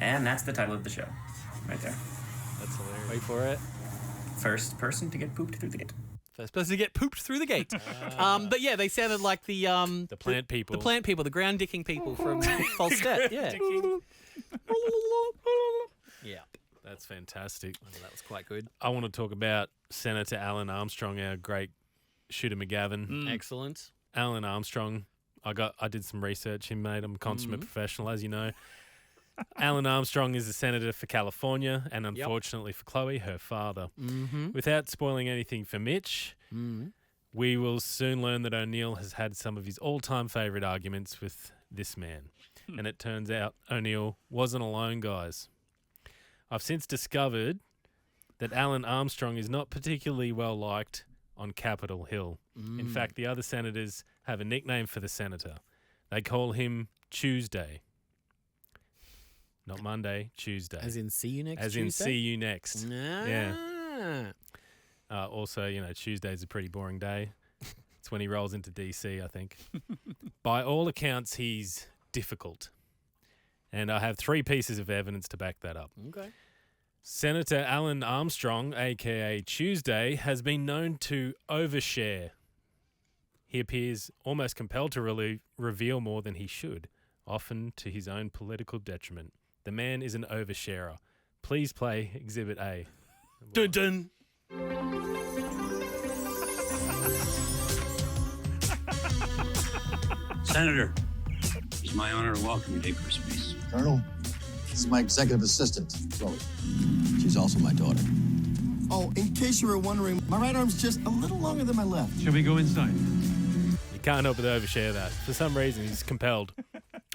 And that's the title of the show. Right there. That's hilarious. Wait for it. First person to get pooped through the gate. First person to get pooped through the gate. But yeah, they sounded like the plant people. The plant people, the ground dicking people from Falstad. Yeah. Yeah. That's fantastic. That was quite good. I want to talk about Senator Alan Armstrong, our great Shooter McGavin. Excellent. Alan Armstrong. I did some research in, mate. I'm a consummate professional, as you know. Alan Armstrong is the senator for California, and unfortunately for Chloe, her father. Without spoiling anything for Mitch, we will soon learn that O'Neill has had some of his all-time favourite arguments with this man. And it turns out O'Neill wasn't alone, guys. I've since discovered that Alan Armstrong is not particularly well liked on Capitol Hill. In fact, the other senators have a nickname for the senator. They call him Tuesday. Not Monday, Tuesday. As in see you next As Tuesday? in see you next. Ah. Yeah. Also, Tuesday's a pretty boring day. It's when he rolls into DC, I think. By all accounts, he's difficult. And I have 3 pieces of evidence to back that up. Okay. Senator Alan Armstrong, a.k.a. Tuesday, has been known to overshare. He appears almost compelled to reveal more than he should, often to his own political detriment. The man is an oversharer. Please play Exhibit A. Dun dun. Senator, it's my honor to welcome you to Icarus Base. Colonel, this is my executive assistant, Chloe. She's also my daughter. Oh, in case you were wondering, my right arm's just a little longer than my left. Shall we go inside? You can't help but overshare that. For some reason, he's compelled.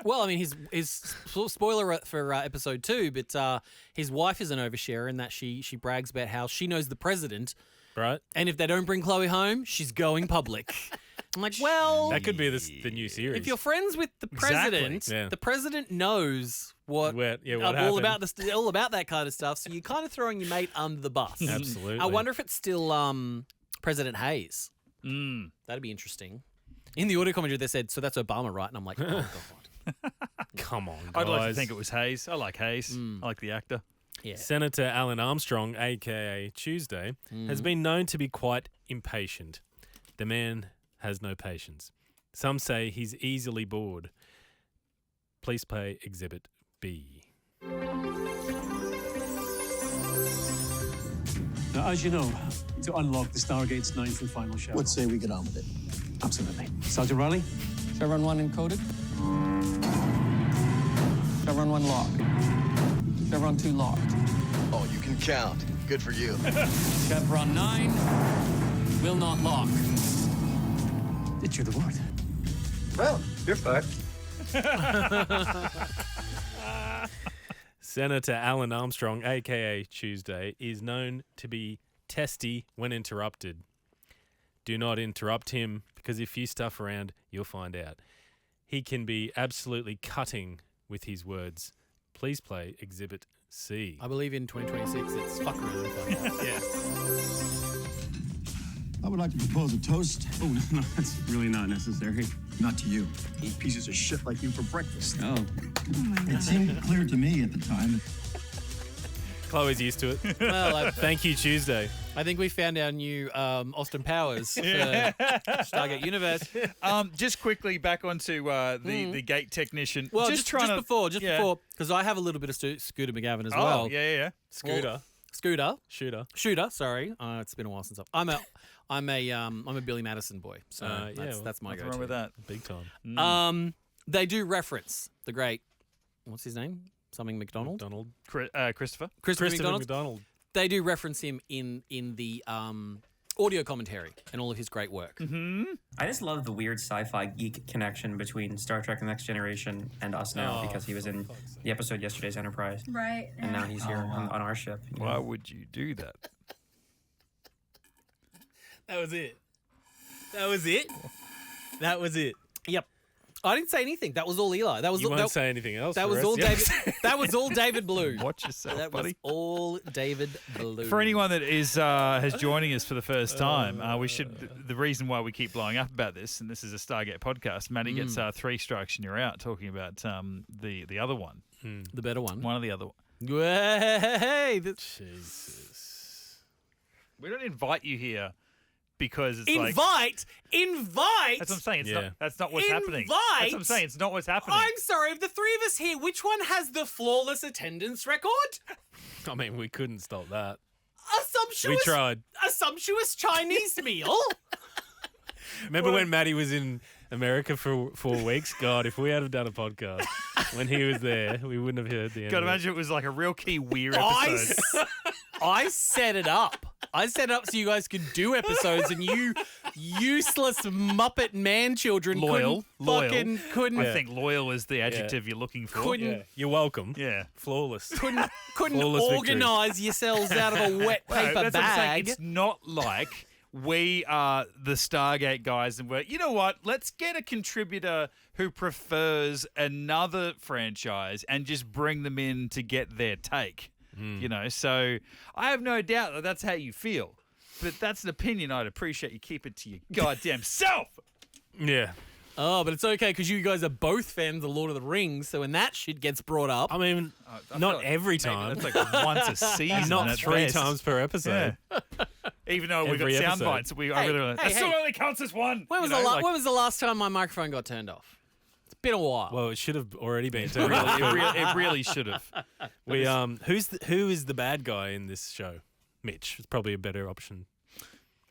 Well, I mean, his spoiler for episode 2, but his wife is an oversharer in that she brags about how she knows the president. Right. And if they don't bring Chloe home, she's going public. I'm like, well, That could be the new series. if you're friends with the president, Exactly. Yeah. the president knows what what all happened. about all about that kind of stuff. So you're kind of throwing your mate under the bus. Absolutely. I wonder if it's still President Hayes. That'd be interesting. In the audio commentary, they said, "So that's Obama, right?" And I'm like, "Oh God, come on, guys." I'd like to think it was Hayes. I like Hayes. I like the actor. Yeah. Senator Alan Armstrong, a.k.a. Tuesday, has been known to be quite impatient. The man has no patience. Some say he's easily bored. Please play Exhibit B. Now, as you know, to unlock the Stargate's 9th and final shell. Let's say we get on with it. Absolutely. Sergeant Riley? Chevron 1 encoded. Chevron 1 locked. Chevron 2 locked. Oh, you can count. Good for you. Chevron 9 will not lock. Did you the word? Well, you're fucked. Senator Alan Armstrong, a.k.a. Tuesday, is known to be testy when interrupted. Do not interrupt him, because if you stuff around, you'll find out. He can be absolutely cutting with his words. Please play Exhibit C. I believe in 2026 it's fuck around and find out. Yeah. I would like to propose a toast. Oh, no, that's really not necessary. Not to you. Eat pieces of shit like you for breakfast. Oh. It seemed clear to me at the time. Chloe's used to it. Well, Thank you, Tuesday. I think we found our new Austin Powers for Stargate Universe. Just quickly back onto the gate technician. Well, just before, because I have a little bit of Scooter McGavin as well. Yeah. Shooter. Sorry, it's been a while since I'm a Billy Madison boy, so that's my What's go-to. wrong with that? Big time. They do reference the great, what's his name? Something McDonald. Christopher McDonald. They do reference him in the audio commentary and all of his great work. I just love the weird sci-fi geek connection between Star Trek The Next Generation and us now, because he was in the episode Yesterday's Enterprise. Right. And now he's here on our ship. Why would you do that? That was it. Yep. I didn't say anything. That was all Eli. That was You all, won't say anything else. That for was the all rest of David. That was all David Blue. Watch yourself, That buddy. was all David Blue. For anyone that is joining us for the first time, we should. The reason why we keep blowing up about this, and this is a Stargate podcast, Matty gets 3 strikes and you're out. Talking about the other one, the better one, one of the other one. Hey, Jesus. We don't invite you here because it's invite. That's what I'm saying. That's not what's happening. Invite. That's what I'm saying. It's not what's happening. I'm sorry. Of the 3 of us here, which one has the flawless attendance record? I mean, we couldn't stop that. We tried. A sumptuous Chinese meal. Remember when Matty was in America for 4 weeks? God, if we had have done a podcast when he was there, we wouldn't have heard the end. God, of imagine it was like a real key weird episode. I set it up. I set it up so you guys could do episodes, and you useless Muppet man children Loyal. couldn't. I think loyal is the adjective you're looking for. You're welcome. Yeah. Flawless. Couldn't Flawless organise yourselves out of a wet paper that's what I'm saying. bag. It's not like we are the Stargate guys and we're, you know what, let's get a contributor who prefers another franchise and just bring them in to get their take. You know, so I have no doubt that that's how you feel. But that's an opinion I'd appreciate you keep it to your goddamn self. Yeah. Oh, but it's okay because you guys are both fans of Lord of the Rings, so when that shit gets brought up... I mean, not every time. That's like once a season. Not 3 times per episode. Yeah. Even though we've got Every sound episode. bites, I really that still only counts as one. When was, when was the last time my microphone got turned off? It's been a while. Well, it should have already been turned It really should have. Who is the bad guy in this show? Mitch. It's probably a better option.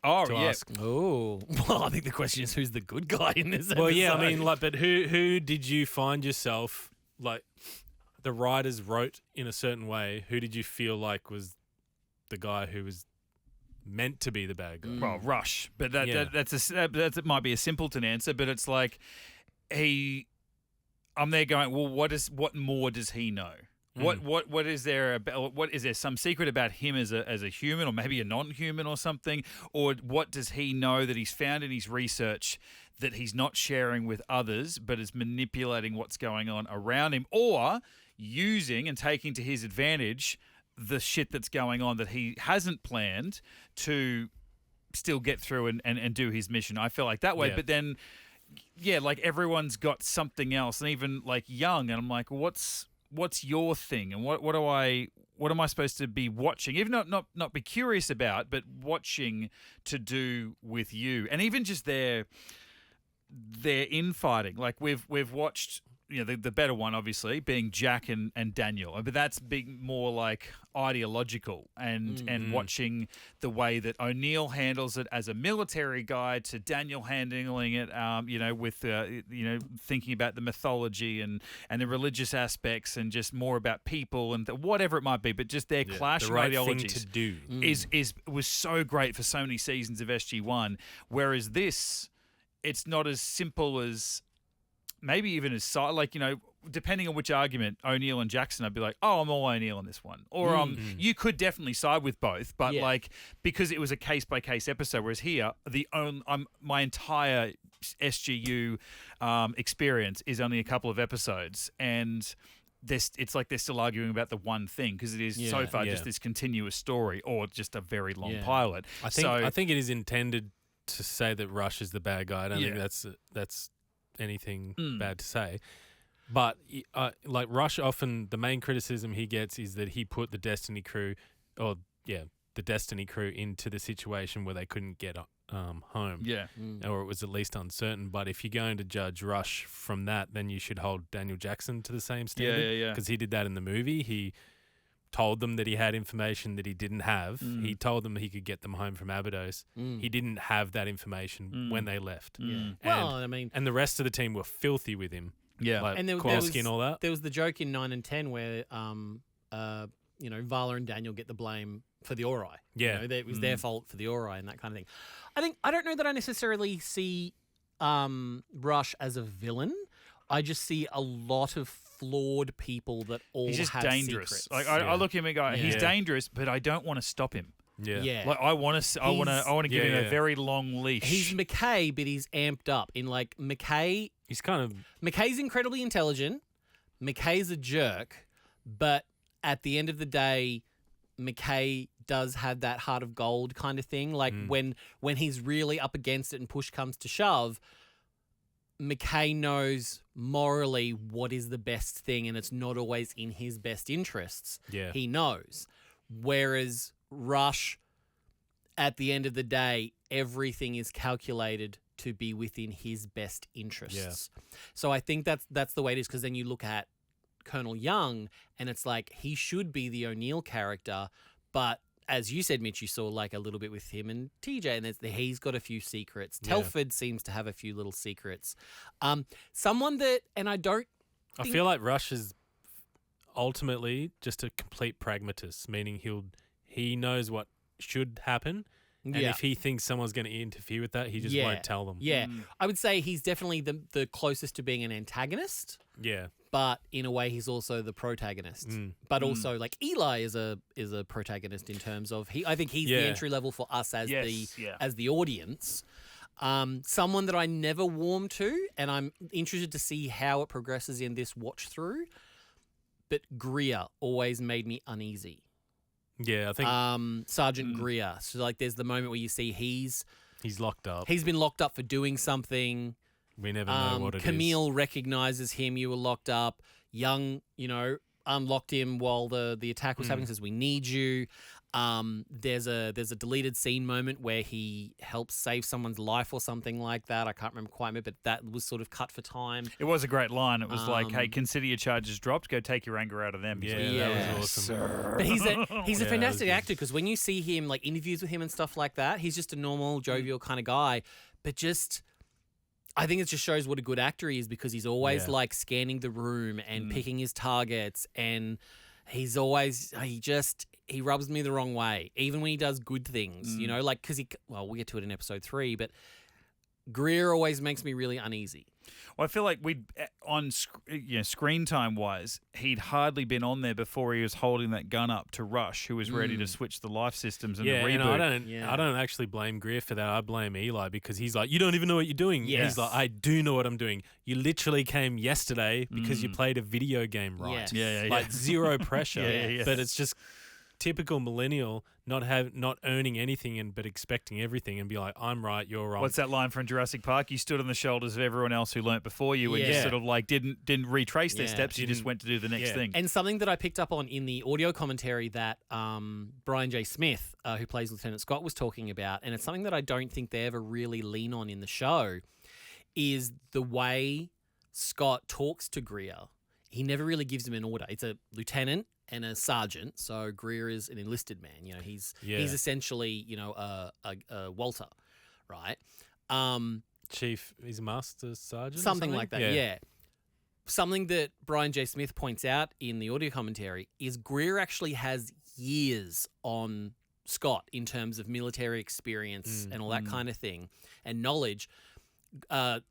Oh, to yeah. ask. Oh, well, I think the question is who's the good guy in this episode? Well, yeah, I mean, but who did you find yourself, like, the writers wrote in a certain way, who did you feel like was the guy who was meant to be the bad guy? Well, Rush. But that might be a simpleton answer, but it's like I'm there going, well, what more does he know? What is there about? What is there some secret about him as a human, or maybe a non-human or something? Or what does he know that he's found in his research that he's not sharing with others, but is manipulating what's going on around him, or using and taking to his advantage the shit that's going on that he hasn't planned to still get through and do his mission? I feel like that way, but then, yeah, like everyone's got something else, and even like Young, and I'm like, what's your thing, and what am I supposed to be watching, even not be curious about, but watching to do with you, and even just their infighting. Like we've watched, you know, the better one obviously being Jack and Daniel, but that's being more like ideological and watching the way that O'Neill handles it as a military guy to Daniel handling it, you know, with you know, thinking about the mythology and the religious aspects and just more about people and whatever it might be, but just their clash the right ideologies thing to do was so great for so many seasons of SG-1, whereas this, it's not as simple as maybe even as like, you know, depending on which argument, O'Neill and Jackson, I'd be like, oh, I'm all O'Neill on this one, or you could definitely side with both, but like because it was a case by case episode, whereas here my entire SGU experience is only a couple of episodes, and it's like they're still arguing about the one thing because it is so far just this continuous story or just a very long pilot. I think it is intended to say that Rush is the bad guy. I don't think that's anything bad to say. But like Rush, often the main criticism he gets is that he put the Destiny crew into the situation where they couldn't get home. Yeah. Or it was at least uncertain. But if you're going to judge Rush from that, then you should hold Daniel Jackson to the same standard. Yeah. Because he did that in the movie. He told them that he had information that he didn't have. He told them he could get them home from Abydos. He didn't have that information when they left. Well, I mean, and the rest of the team were filthy with him. Yeah, like and Kowalski and all that. There was the joke in 9 and 10 where, you know, Vala and Daniel get the blame for the Ori. Yeah, you know, it was their fault for the Ori and that kind of thing. I don't know that I necessarily see Rush as a villain. I just see a lot of flawed people that all he's just have dangerous. secrets. Like I look at him and go, he's dangerous, but I don't want to stop him. Yeah. Like I want to give him a very long leash. He's McKay, but he's amped up. In like McKay, McKay's incredibly intelligent. McKay's a jerk, but at the end of the day, McKay does have that heart of gold kind of thing. Like when he's really up against it and push comes to shove, McKay knows morally what is the best thing, and it's not always in his best interests. Yeah. He knows. Whereas Rush, at the end of the day, everything is calculated to be within his best interests. Yeah. So I think that's the way it is, because then you look at Colonel Young, and it's like he should be the O'Neill character, but as you said, Mitch, you saw like a little bit with him and TJ, and he's got a few secrets. Yeah. Telford seems to have a few little secrets. Someone that, and I feel like Rush is ultimately just a complete pragmatist, meaning he knows what should happen. And if he thinks someone's going to interfere with that, he just won't tell them. Yeah. I would say he's definitely the closest to being an antagonist. Yeah. But in a way, he's also the protagonist. But also, like Eli is a protagonist in terms of I think he's the entry level for us as the audience. Someone that I never warm to, and I'm interested to see how it progresses in this watch through. But Greer always made me uneasy. Yeah, I think Sergeant Greer. So like, there's the moment where you see he's locked up. He's been locked up for doing something. We never know what it is. Camille recognizes him. You were locked up. Young, unlocked him while the attack was happening. Says, "We need you." There's a deleted scene moment where he helps save someone's life or something like that. I can't remember quite, but that was sort of cut for time. It was a great line. It was like, "Hey, consider your charges dropped. Go take your anger out of them." That was awesome. Sir. But he's a fantastic actor, because when you see him, like interviews with him and stuff like that, he's just a normal, jovial kind of guy. But I think it just shows what a good actor he is, because he's always like scanning the room and picking his targets, and he's always he rubs me the wrong way, even when he does good things, like because we'll get to it in episode 3, but Greer always makes me really uneasy. Well, I feel like screen time wise, he'd hardly been on there before he was holding that gun up to Rush, who was ready to switch the life systems and the reboot. I don't actually blame Greer for that. I blame Eli, because he's like, you don't even know what you're doing. Yes. He's like, I do know what I'm doing. You literally came yesterday because you played a video game, right? Yes. Like zero pressure. But it's just typical millennial, not earning anything but expecting everything, and be like, I'm right, you're wrong. What's that line from Jurassic Park? You stood on the shoulders of everyone else who learnt before you, and just sort of like didn't retrace their steps. You just went to do the next thing. And something that I picked up on in the audio commentary that Brian J. Smith, who plays Lieutenant Scott, was talking about, and it's something that I don't think they ever really lean on in the show, is the way Scott talks to Greer. He never really gives him an order. It's a lieutenant and a sergeant, so Greer is an enlisted man. He's essentially a Walter, right? Chief, he's a master sergeant, something like that. Yeah. Something that Brian J. Smith points out in the audio commentary is Greer actually has years on Scott in terms of military experience and all that kind of thing, and knowledge.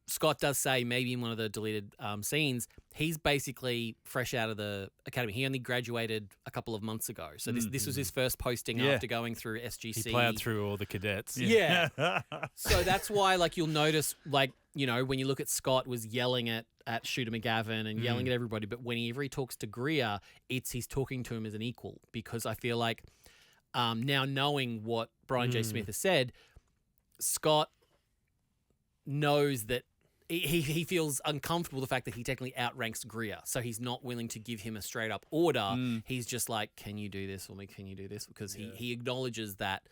Scott does say, maybe in one of the deleted scenes, he's basically fresh out of the academy. He only graduated a couple of months ago. So this was his first posting after going through SGC. He plowed through all the cadets. Yeah. So that's why, like, you'll notice, like, when you look at Scott was yelling at Shooter McGavin and yelling at everybody, but whenever he talks to Greer, he's talking to him as an equal, because I feel like now knowing what Brian J. Smith has said, Scott knows that he feels uncomfortable the fact that he technically outranks Greer, so he's not willing to give him a straight up order. He's just like, can you do this, or can you do this? Because he acknowledges that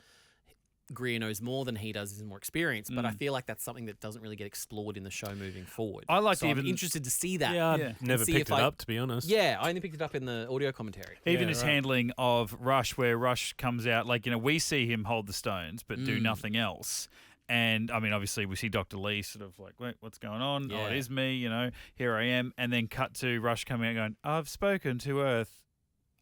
Greer knows more than he does, is more experienced. But I feel like that's something that doesn't really get explored in the show moving forward. I'm interested to see that. Yeah, never picked it up, to be honest. Yeah, I only picked it up in the audio commentary. Even his handling of Rush, where Rush comes out, like, we see him hold the stones but do nothing else. And, I mean, obviously, we see Dr. Lee sort of like, wait, what's going on? Yeah. Oh, it is me, here I am. And then cut to Rush coming out going, I've spoken to Earth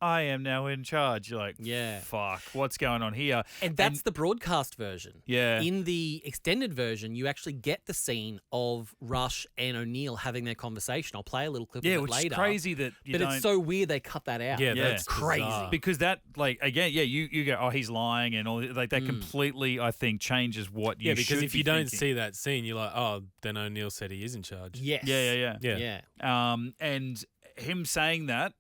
I am now in charge. You're like, fuck, what's going on here? And that's the broadcast version. Yeah. In the extended version, you actually get the scene of Rush and O'Neill having their conversation. I'll play a little clip of it which later. is crazy that you don't... it's so weird they cut that out. Yeah, that's crazy. bizarre. Because that, like, again, you go, oh, he's lying and all like that completely, I think, changes what you should because if you don't thinking. see that scene, you're like, oh, then O'Neill said he is in charge. Yes. Yeah. And him saying that,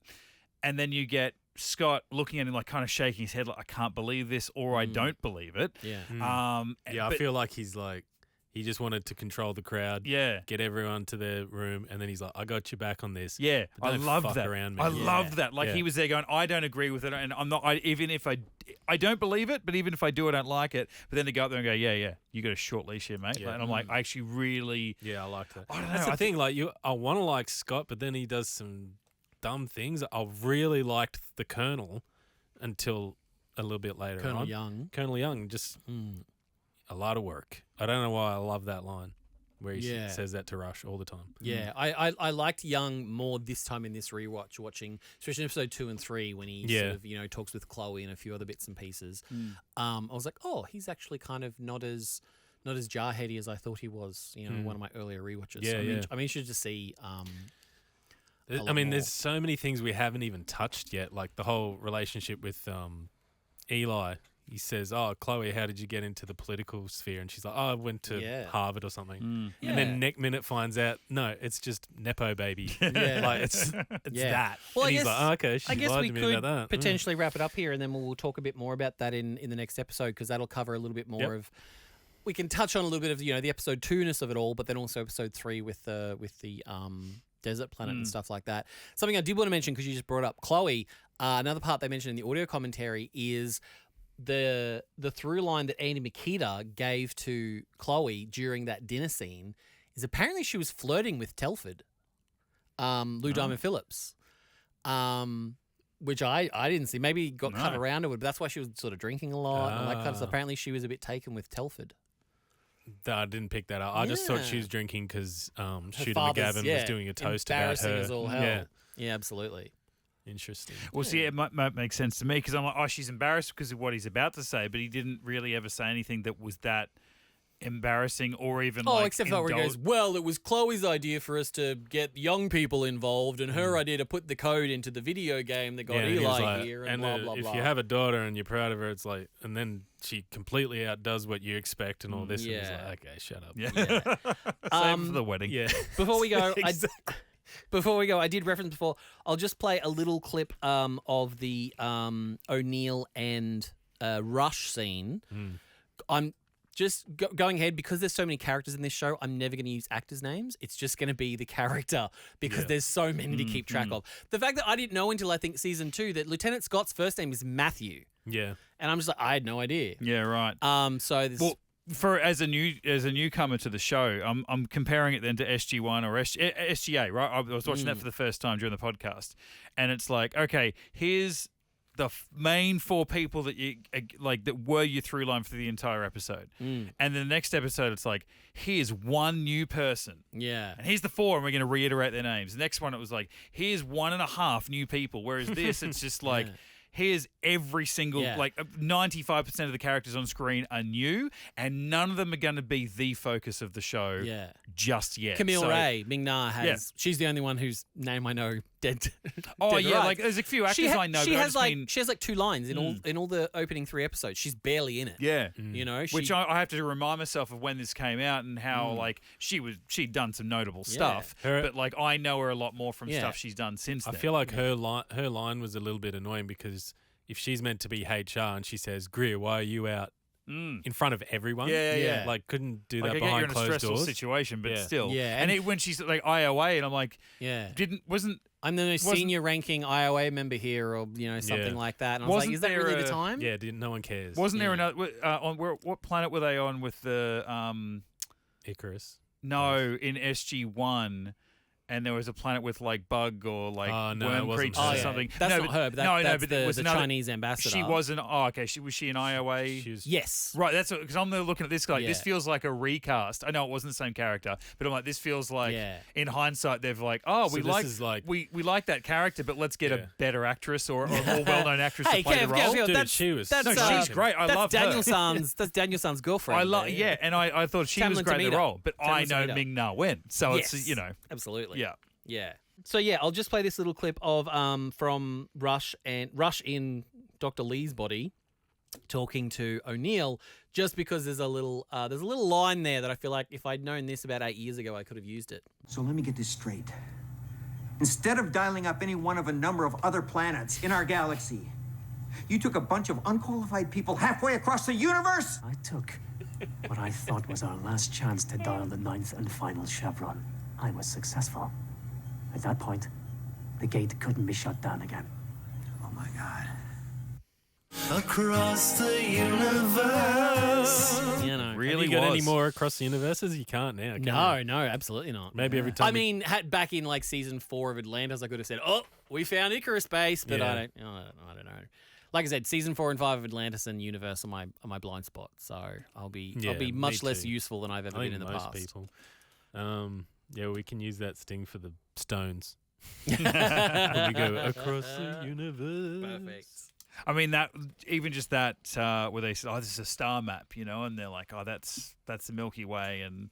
and then you get Scott looking at him like kind of shaking his head like, I can't believe this, or I don't believe it. Yeah. I feel like he's like, he just wanted to control the crowd. Yeah. Get everyone to their room, and then he's like, I got your back on this. Yeah. But I don't loved fuck that. around me. I loved that. Like he was there going, I don't agree with it, and I'm not. Even if I don't believe it, but even if I do, I don't like it. But then to go up there and go, yeah, you got a short leash here, mate. Yeah. And I'm like, I actually really, I like that. I don't know. That's the thing. Like I want to like Scott, but then he does some dumb things. I really liked the Colonel until a little bit later on. Colonel Young, just a lot of work. I don't know why I love that line where he says that to Rush all the time. Yeah, I liked Young more this time in this rewatch, watching especially episode 2 and 3 when he sort of talks with Chloe and a few other bits and pieces. I was like, oh, he's actually kind of not as jarheady as I thought he was. One of my earlier rewatches. Yeah, so I'm interested to see. There's so many things we haven't even touched yet, like the whole relationship with Eli. He says, oh, Chloe, how did you get into the political sphere? And she's like, oh, I went to Harvard or something. And then next minute finds out, no, it's just Nepo baby. Like, it's that. Well, and he's like, oh, okay, she I guess lied we to me could about that. potentially wrap it up here, and then we'll talk a bit more about that in the next episode, because that'll cover a little bit more of... We can touch on a little bit of, the episode 2-ness of it all, but then also episode 3 with the desert planet and stuff like that. Something I did want to mention, because you just brought up Chloe, another part they mentioned in the audio commentary is the through line that Andy Makita gave to Chloe during that dinner scene is apparently she was flirting with Telford, Lou Diamond Phillips, which I didn't see. Maybe got cut around to it, but that's why she was sort of drinking a lot and all that kind of stuff. Apparently she was a bit taken with Telford. I didn't pick that up. I just thought she was drinking because Shooter McGavin was doing a toast about her. As all hell. Yeah, absolutely. Interesting. Well, see, it might make sense to me because I'm like, oh, she's embarrassed because of what he's about to say, but he didn't really ever say anything that was that embarrassing or even except for where he goes, well, it was Chloe's idea for us to get young people involved and her idea to put the code into the video game that got Eli here and blah, blah, blah. If you have a daughter and you're proud of her, it's like, and then she completely outdoes what you expect and all this. And it's like, okay, shut up. Same for the wedding. Yeah. Before we go, I did reference before, I'll just play a little clip of the O'Neill and Rush scene. I'm just going ahead, because there's so many characters in this show, I'm never going to use actors' names. It's just going to be the character, because there's so many to keep track of. The fact that I didn't know until I think season 2 that Lieutenant Scott's first name is Matthew. Yeah. And I'm just like, I had no idea. Yeah, right. So this... Well, as a newcomer to the show, I'm comparing it then to SG-1 or SGA, right? I was watching that for the first time during the podcast, and it's like, okay, here's the main 4 people that you that were your through line for the entire episode, and then the next episode it's like, here's one new person, and here's the 4, and we're going to reiterate their names. The next one it was like, here's 1.5 new people, whereas this it's just like. Here's every single, 95% of the characters on screen are new, and none of them are going to be the focus of the show just yet. Camille Ray, Ming-Na has, she's the only one whose name I know dead. Oh, dead right. like there's a few actors I know. She has like 2 lines in all the opening 3 episodes. She's barely in it. Yeah. You know? Which I have to remind myself of when this came out and how she'd done some notable stuff. But I know her a lot more from stuff she's done since then. I feel like her line was a little bit annoying because if she's meant to be HR and she says, Greer, why are you out in front of everyone? Yeah. Like, couldn't do that I behind get you're in a closed stressful doors. situation, but still. Yeah. And when she's like IOA, and I'm like, I'm the senior ranking IOA member here, or something like that. And I was like, is that really the time? Yeah, no one cares. Wasn't there another? What planet were they on with the Icarus? No, in SG-1. and there was a planet with like bug or like no, it worm wasn't creatures her. or something. That's no, not her, but that's the Chinese ambassador. She wasn't. Oh, okay. Was she an IOA? Yes. Right. That's because I'm looking at this guy. This feels like a recast. I know it wasn't the same character, but I'm like, this feels like in hindsight they've like, we like that character, but let's get a better actress or a more well-known actress to play the role. Dude, she's great. I love her. That's Daniel San's girlfriend. And I thought she was great in the role, but I know Ming-Na Wen, so it's absolutely. Yeah. So I'll just play this little clip of from Rush in Dr. Lee's body talking to O'Neill, just because there's a little line there that I feel like if I'd known this about 8 years ago, I could have used it. So let me get this straight. Instead of dialing up any one of a number of other planets in our galaxy, you took a bunch of unqualified people halfway across the universe? I took what I thought was our last chance to dial the 9th and final chevron. I was successful. At that point, the gate couldn't be shut down again. Oh my God. Across the universe. Really Have you got any more across the universes? You can't now. No, absolutely not. Maybe every time. I mean, back in like season 4 of Atlantis, I could have said, "Oh, we found Icarus Base," but I don't know. Like I said, season 4 and 5 of Atlantis and Universe are my blind spot. So I'll be much less useful than I've ever been in the past. People. We can use that sting for the stones. When we go across the universe. Perfect. I mean that even just that where they said, this is a star map, and they're like, that's the Milky Way, and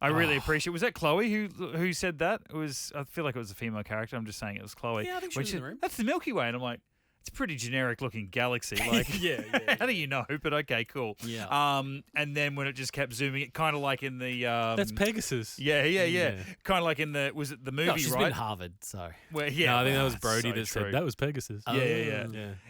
I really appreciate. Was that Chloe who said that? It was. I feel like it was a female character. I'm just saying it was Chloe. Yeah, I think she was in the room. That's the Milky Way, and I'm like, it's a pretty generic looking galaxy. Like, how do you know? But okay, cool. Yeah. And then when it just kept zooming, it kind of like in the. That's Pegasus. Yeah. Kind of like in the the movie, she's right? been Harvard, so. Where, no, I think that was Brody that said that was Pegasus. Yeah.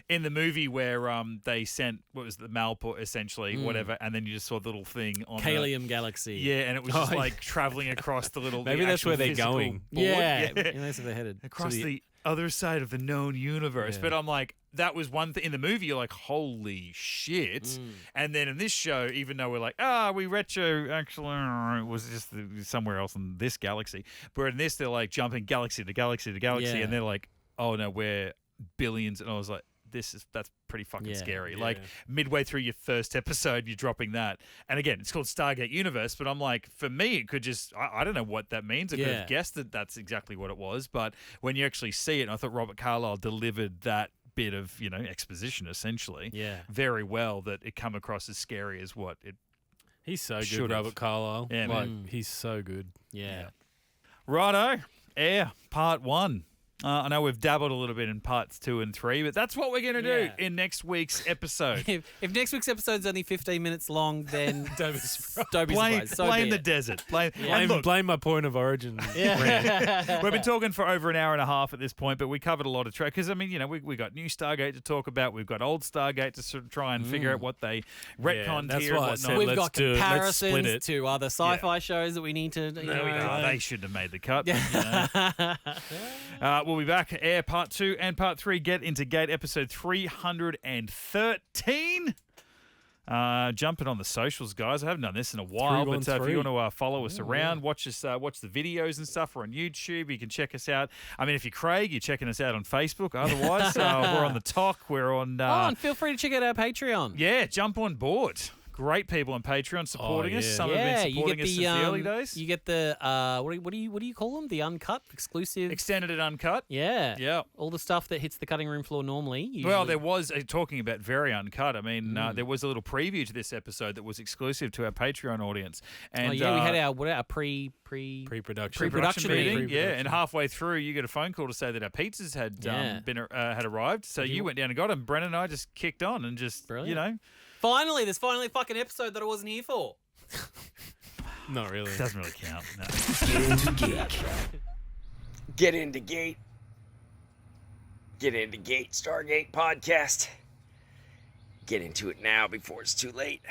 In the movie where they sent what was the Malport essentially, whatever, and then you just saw the little thing on Kalium Galaxy. Yeah, and it was just like traveling across the little. Maybe that's where they're going. Board. Yeah, that's where they're headed. Across the other side of the known universe. But I'm like, that was one thing. In the movie, you're like, holy shit. And then in this show, even though we're like, we retro, actually, it was just somewhere else in this galaxy. But in this, they're like jumping galaxy to galaxy to galaxy. And they're like, oh no, we're billions. And I was like, that's pretty fucking scary. Like midway through your first episode, you're dropping that. And again, it's called Stargate Universe, but I'm like, for me, it could just, I don't know what that means. I could have guessed that that's exactly what it was. But when you actually see it, and I thought Robert Carlyle delivered that bit of, exposition essentially very well, that it come across as scary as what it He's so good, Robert Carlyle. Yeah, he's so good. Yeah. Righto, Air, part 1. I know we've dabbled a little bit in parts 2 and 3, but that's what we're going to do in next week's episode. If next week's episode's only 15 minutes long, then don't be surprised. Blame the desert. Blame my point of origin. We've been talking for over an hour and a half at this point, but we covered a lot of track because we got new Stargate to talk about. We've got old Stargate to sort of try and figure out what they retconned here and whatnot. We've got comparisons to other sci-fi shows that we need to. They shouldn't have made the cut. We'll be back. Air part 2 and part 3. Get into Gate episode 313. Jumping on the socials, guys. I haven't done this in a while, but if you want to follow us around, watch us, watch the videos and stuff. We're on YouTube. You can check us out. I mean, if you're Craig, you're checking us out on Facebook. Otherwise, we're on the Talk. We're on. And feel free to check out our Patreon. Yeah, jump on board. Great people on Patreon supporting us. Some have been supporting us since the early days. You get the what do you call them? The uncut, exclusive, extended and uncut. Yeah. All the stuff that hits the cutting room floor normally. Usually. Well, there was talking about very uncut. I mean, there was a little preview to this episode that was exclusive to our Patreon audience. And we had our pre-production meeting. And halfway through, you get a phone call to say that our pizzas had had arrived. So you went down and got them. Brennan and I just kicked on and just there's finally a fucking episode that I wasn't here for. Not really. It doesn't really count. No. Get into Geek. Get into Gate. Get into Gate Stargate podcast. Get into it now before it's too late.